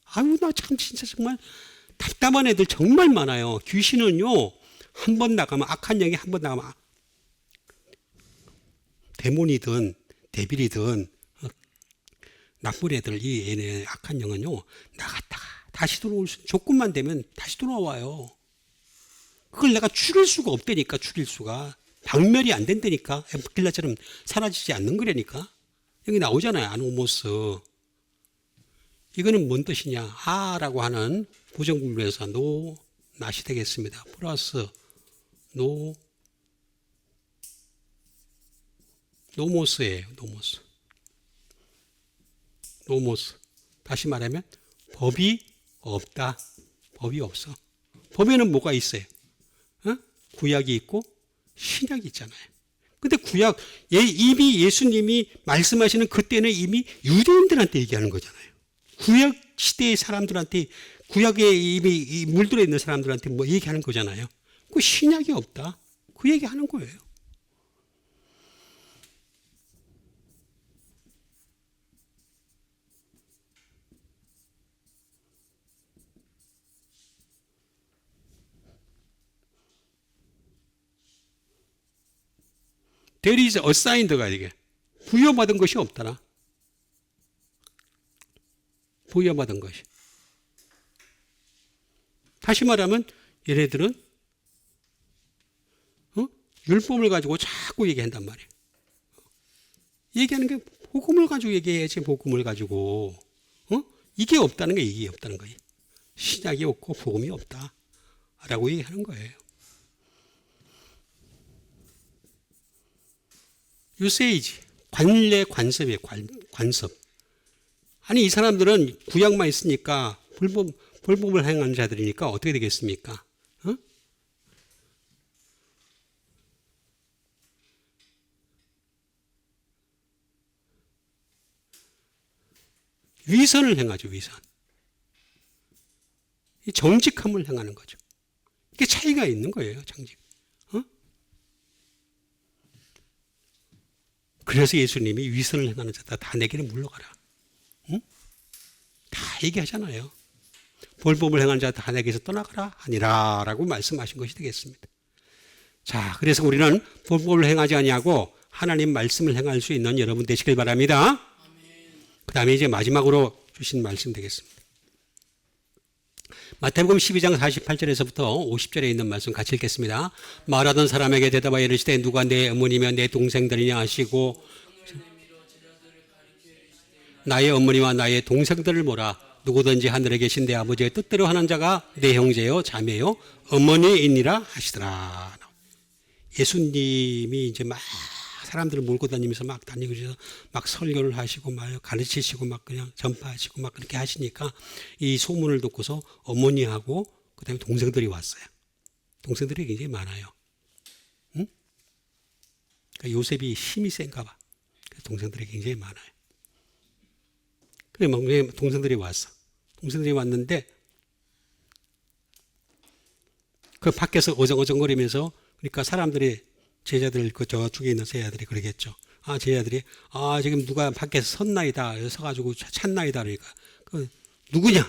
Speaker 1: 아유, 나 참 진짜 정말 답답한 애들 정말 많아요. 귀신은요, 한 번 나가면, 악한 영이 한 번 나가면, 데몬이든, 데빌이든, 나쁜 애들, 이 얘네 악한 영은요, 나갔다가 다시 들어올 수, 조건만 되면 다시 돌아와요. 그걸 내가 죽일 수가 없다니까, 죽일 수가. 박멸이 안 된다니까. 에프킬라처럼 사라지지 않는 거라니까. 여기 나오잖아요. 아노모스. 이거는 뭔 뜻이냐? 아라고 하는 부정분류에서 노, 낫이 되겠습니다. 플러스 노모스예요. 노모스. 다시 말하면 법이 없다. 법이 없어. 법에는 뭐가 있어요? 구약이 있고 신약이 있잖아요. 근데 구약, 이미 예수님이 말씀하시는 그때는 이미 유대인들한테 얘기하는 거잖아요. 구약 시대의 사람들한테, 구약에 이미 물들어 있는 사람들한테 뭐 얘기하는 거잖아요. 그 신약이 없다. 그 얘기 하는 거예요. There is assigned가 이게. 부여받은 것이 없다나. 부여받은 것이. 다시 말하면 얘네들은 율법을 가지고 자꾸 얘기한단 말이에요. 얘기하는 게 복음을 가지고 얘기해야지. 복음을 가지고 이게 없다는 게 이게 없다는 거예요. 신약이 없고 복음이 없다라고 얘기하는 거예요. 유세이지 관례 관습이에요. 관습. 아니 이 사람들은 구약만 있으니까 불법을 행하는 자들이니까 어떻게 되겠습니까? 위선을 행하죠. 위선. 이 정직함을 행하는 거죠. 이게 차이가 있는 거예요. 정직. 그래서 예수님이 위선을 행하는 자다 다 내게로 물러가라. 다 얘기하잖아요. 불법을 행하는 자 다 내게서 떠나가라 하니라 라고 말씀하신 것이 되겠습니다. 자, 그래서 우리는 불법을 행하지 아니하고 하나님 말씀을 행할 수 있는 여러분 되시길 바랍니다. 그 다음에 이제 마지막으로 주신 말씀 되겠습니다. 마태복음 12장 48절에서부터 50절에 있는 말씀 같이 읽겠습니다. 말하던 사람에게 대답하여 이르시되 누가 내 어머니며 내 동생들이냐 하시고 나의 어머니와 나의 동생들을 모라. 누구든지 하늘에 계신 내 아버지의 뜻대로 하는 자가 내 형제요 자매요 어머니이니라 하시더라. 예수님이 이제 막 사람들을 몰고 다니면서 막 다니고 막 설교를 하시고 막 가르치시고 막 그냥 전파하시고 막 그렇게 하시니까 이 소문을 듣고서 어머니하고 그다음에 동생들이 왔어요. 동생들이 굉장히 많아요. 응? 그러니까 요셉이 힘이 센가 봐. 동생들이 굉장히 많아요. 그래 막 동생들이 왔어. 동생들이 왔는데 그 밖에서 어정어정거리면서 그러니까 사람들이 제자들 그 저쪽에 있는 제자들이 그러겠죠. 제자들이 지금 누가 밖에서 섰나이다. 서가지고 찾나이다. 그러니까 그 누구냐?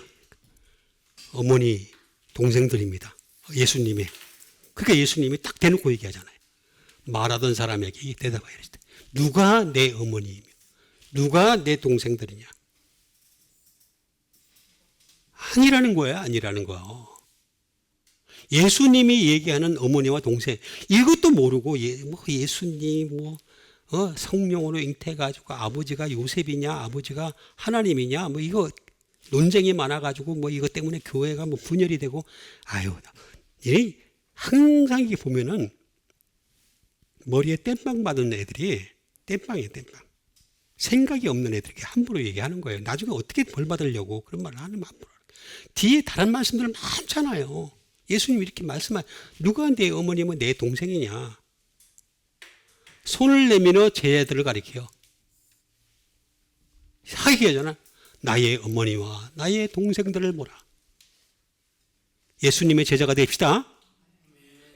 Speaker 1: 어머니 동생들입니다. 예수님이. 그러니까 예수님이 딱 대놓고 얘기하잖아요. 말하던 사람에게 대답하여 이르시되 누가 내 어머니이며 누가 내 동생들이냐? 아니라는 거예요. 아니라는 거예요. 예수님이 얘기하는 어머니와 동생 이것도 모르고 예수님 성령으로 잉태해가지고 아버지가 요셉이냐 아버지가 하나님이냐 이거 논쟁이 많아가지고 이것 때문에 교회가 분열이 되고 항상 이게 보면은 머리에 땜빵 받은 애들이 땜빵이에요. 땜빵. 생각이 없는 애들에게 함부로 얘기하는 거예요. 나중에 어떻게 벌 받으려고 그런 말을 하는 함부로. 뒤에 다른 말씀들 많잖아요. 예수님이 이렇게 누가 내 어머니면 내 동생이냐. 손을 내밀어 제자들을 가리켜요. 하기하잖아. 나의 어머니와 나의 동생들을 보라. 예수님의 제자가 됩시다.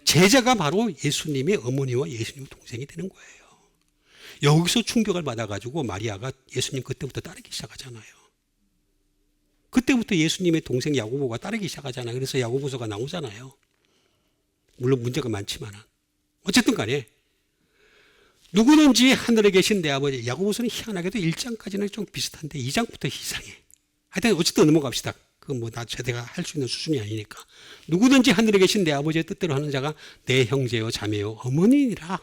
Speaker 1: 제자가 바로 예수님의 어머니와 예수님의 동생이 되는 거예요. 여기서 충격을 받아가지고 마리아가 예수님 그때부터 따르기 시작하잖아요. 그때부터 예수님의 동생 야고보가 따르기 시작하잖아요. 그래서 야고보서가 나오잖아요. 물론 문제가 많지만 어쨌든 간에 누구든지 하늘에 계신 내 아버지. 야고보서는 희한하게도 1장까지는 좀 비슷한데 2장부터 이상해. 하여튼 어쨌든 넘어갑시다. 제가 할 수 있는 수준이 아니니까. 누구든지 하늘에 계신 내 아버지의 뜻대로 하는 자가 내 형제요 자매요 어머니니라.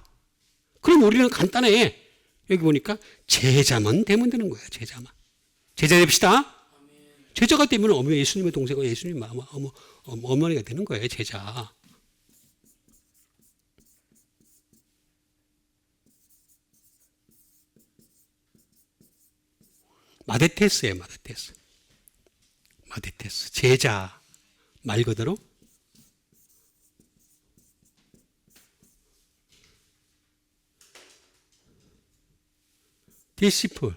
Speaker 1: 그럼 우리는 간단해. 여기 보니까 제자만 되면 되는 거예요. 제자만. 제자 됩시다. 제자가 되면 예수님의 동생과 예수님 어머니가 되는 거예요. 제자. 마데테스예요. 마데테스. 제자. 말 그대로 디시플.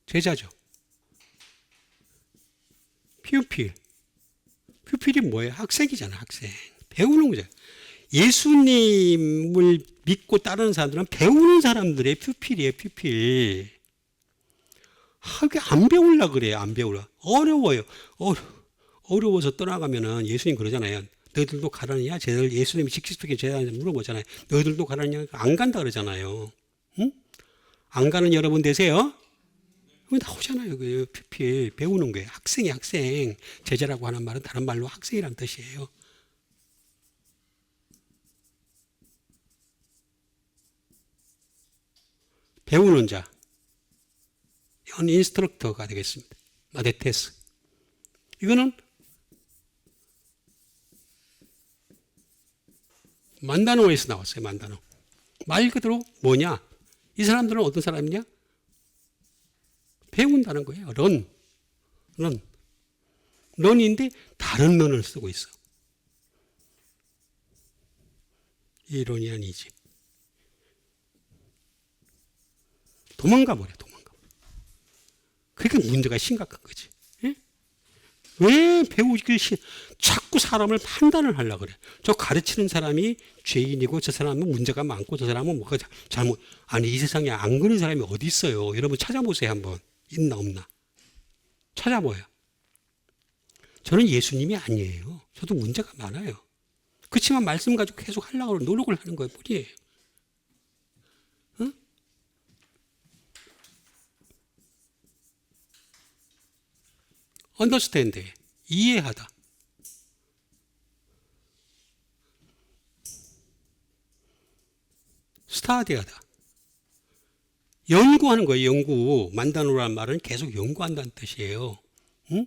Speaker 1: 제자죠. 퓨필. 퓨필이 뭐예요? 학생이잖아. 학생. 배우는 거죠. 예수님을 믿고 따르는 사람들은 배우는 사람들의 퓨필이에요. 퓨필. 이게 안 배우려고 그래요. 안 배우려. 어려워요. 어려워서 떠나가면은 예수님 그러잖아요. 너희들도 가라느냐? 예수님이 직접적인 제자한테 물어보잖아요. 너희들도 가라느냐? 안 간다 그러잖아요. 응? 안 가는 여러분 되세요? 나오잖아요. 그 퓨필 배우는 거예요. 학생이 학생. 제자라고 하는 말은 다른 말로 학생이란 뜻이에요. 배우는 자. 이건 인스트럭터가 되겠습니다. 마데테스. 이거는 만다노에서 나왔어요. 만다노. 말 그대로 뭐냐? 이 사람들은 어떤 사람이냐? 배운다는 거예요. 런인데 다른 런을 쓰고 있어. 이론이 아니지. 도망가 버려. 그러니까 문제가 심각한 거지. 예? 왜 자꾸 사람을 판단을 하려고 그래. 저 가르치는 사람이 죄인이고 저 사람은 문제가 많고 저 사람은 뭐가 잘못. 아니 이 세상에 안 그런 사람이 어디 있어요. 여러분 찾아보세요 한번. 있나 없나. 찾아봐요. 저는 예수님이 아니에요. 저도 문제가 많아요. 그렇지만 말씀 가지고 계속 하려고 노력을 하는 거예요. 뿐이에요. 응? understand. 이해하다. 스타디하다. 연구하는 거예요. 연구. 만다노라는 말은 계속 연구한다는 뜻이에요. 응?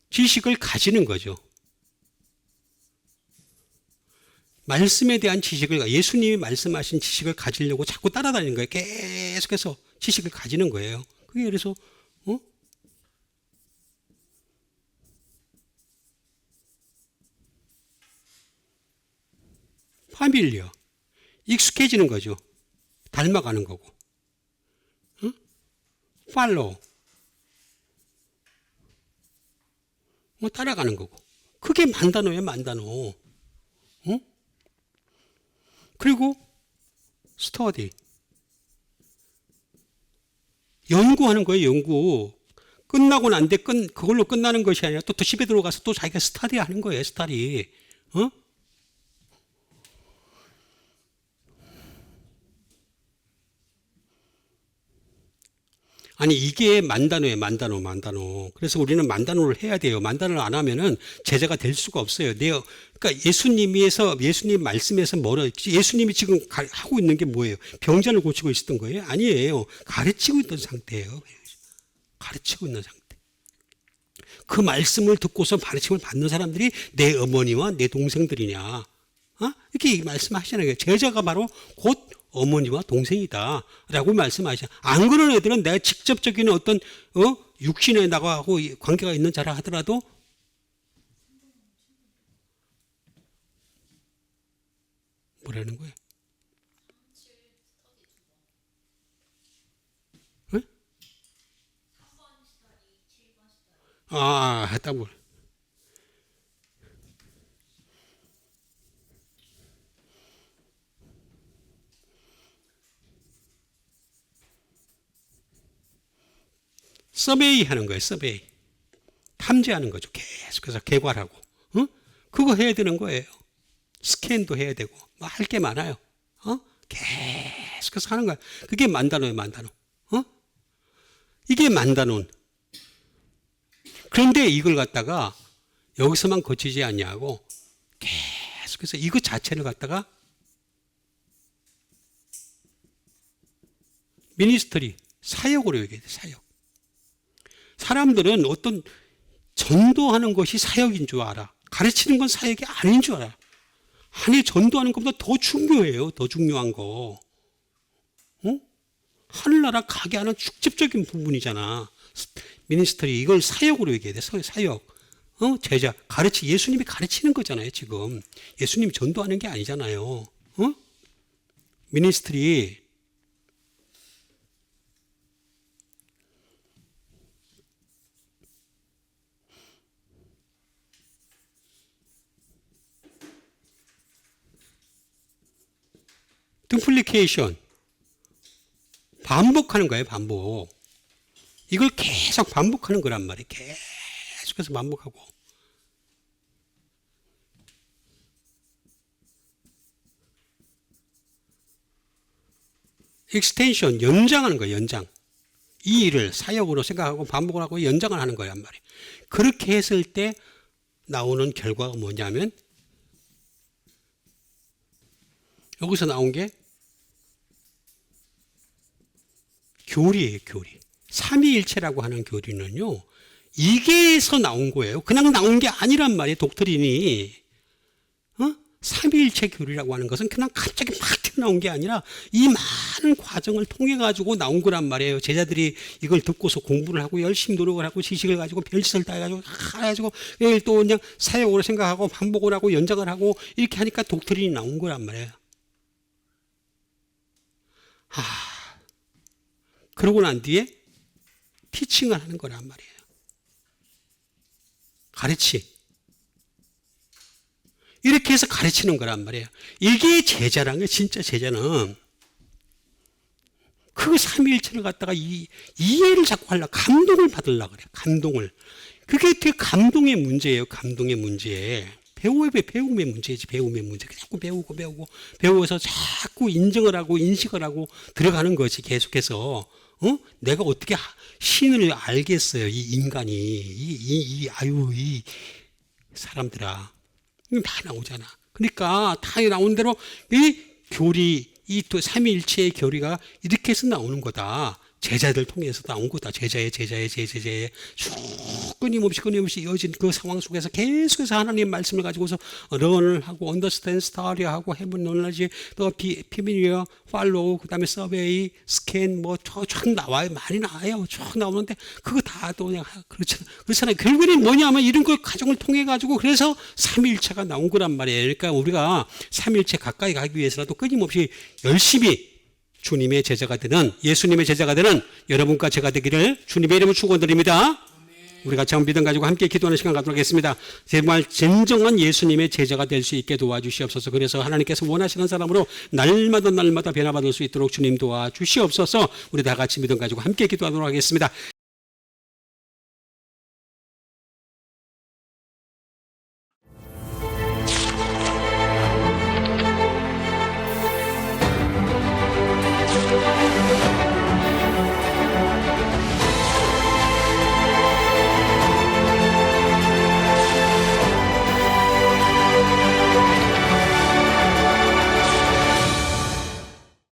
Speaker 1: 지식을 가지는 거죠. 말씀에 대한 지식을, 예수님이 말씀하신 지식을 가지려고 자꾸 따라다니는 거예요. 계속해서 지식을 가지는 거예요. 그게 그래서 파밀리어. 익숙해지는 거죠. 닮아가는 거고. 응? 팔로우. 따라가는 거고. 그게 만다노예요. 만다노. 응? 그리고 스터디. 연구하는 거예요. 연구. 끝나고 난 뒤에 그걸로 끝나는 것이 아니라 또 집에 들어가서 또 자기가 스터디 하는 거예요. 스터디. 아니 이게 만다노예요. 만다노. 그래서 우리는 만다노를 해야 돼요. 만다노를 안 하면은 제자가 될 수가 없어요. 그러니까 예수님 말씀에서 예수님이 지금 하고 있는 게 뭐예요? 병자를 고치고 있었던 거예요? 아니에요. 가르치고 있던 상태예요. 가르치고 있는 상태. 그 말씀을 듣고서 가르침을 받는 사람들이 내 어머니와 내 동생들이냐? 이렇게 말씀하시잖아요. 제자가 바로 곧 어머니와 동생이다 라고 말씀하시죠. 안 그런 애들은 내가 직접적인 어떤 육신에 나가고 관계가 있는 자라 하더라도 뭐라는 거예요? 응? 했다 뭘. 서베이 하는 거예요. 서베이. 탐지하는 거죠. 계속해서 개괄하고. 그거 해야 되는 거예요. 스캔도 해야 되고. 할 게 많아요. 계속해서 하는 거야. 그게 만다노예요. 만다노. 이게 만다노는. 그런데 이걸 갖다가 여기서만 거치지 않냐고 계속해서 이것 자체를 갖다가 미니스트리, 사역으로 얘기해야 돼. 사역. 사람들은 어떤 전도하는 것이 사역인 줄 알아. 가르치는 건 사역이 아닌 줄 알아. 아니 전도하는 것보다 더 중요해요. 더 중요한 거. 하늘나라 가게 하는 직접적인 부분이잖아. 미니스터리 이걸 사역으로 얘기해야 돼. 사역. 제자 예수님이 가르치는 거잖아요. 지금 예수님이 전도하는 게 아니잖아요. 미니스트리. 듀플리케이션 반복하는 거예요. 반복. 이걸 계속 반복하는 거란 말이에요. 계속해서 반복하고. 익스텐션 연장하는 거예요. 연장. 이 일을 사역으로 생각하고 반복을 하고 연장을 하는 거란 말이에요. 그렇게 했을 때 나오는 결과가 뭐냐면 여기서 나온 게 교리예요. 교리. 삼위일체라고 하는 교리는요. 이게서 나온 거예요. 그냥 나온 게 아니란 말이에요. 독트린이. 삼위일체 교리라고 하는 것은 그냥 갑자기 막 튀어나온 게 아니라 이 많은 과정을 통해 가지고 나온 거란 말이에요. 제자들이 이걸 듣고서 공부를 하고 열심히 노력을 하고 지식을 가지고 별짓을 다 해가지고 이걸 또 그냥 사역으로 생각하고 반복을 하고 연장을 하고 이렇게 하니까 독트린이 나온 거란 말이에요. 그러고 난 뒤에 티칭을 하는 거란 말이에요. 가르치. 이렇게 해서 가르치는 거란 말이에요. 이게 제자라는 거예요. 진짜 제자는. 그 삼위일체를 갖다가 이해를 자꾸 하려고 감동을 받으려고 그래요. 감동을. 그게 되게 감동의 문제예요. 감동의 문제. 배움의 문제지. 배움의 문제. 자꾸 배워서 자꾸 인정을 하고 인식을 하고 들어가는 것이 계속해서 내가 어떻게 신을 알겠어요. 이 인간이 이 사람들아. 이거 다 나오잖아. 그러니까 다 나온 대로 이 교리, 이 또 삼위일체의 교리가 이렇게 해서 나오는 거다. 제자들 통해서 나온 거다. 제자의 쭉 끊임없이 이어진 그 상황 속에서 계속해서 하나님 말씀을 가지고서 런을 하고 언더스탠드 스타디하고 해본 놀라지 또 피미리어 팔로우 그다음에 서베이 스캔 쫙 나와요. 많이 나와요. 쭉 나오는데 그거 다 또 그냥 그렇잖아요. 결국에는 뭐냐면 이런 걸 과정을 통해 가지고 그래서 삼위일체가 나온 거란 말이에요. 그러니까 우리가 삼위일체 가까이 가기 위해서라도 끊임없이 열심히 주님의 제자가 되는 예수님의 제자가 되는 여러분과 제가 되기를 주님의 이름으로 축원드립니다. 우리 같이 한번 믿음 가지고 함께 기도하는 시간 갖도록 하겠습니다. 정말 진정한 예수님의 제자가 될 수 있게 도와주시옵소서. 그래서 하나님께서 원하시는 사람으로 날마다 변화받을 수 있도록 주님 도와주시옵소서. 우리 다 같이 믿음 가지고 함께 기도하도록 하겠습니다.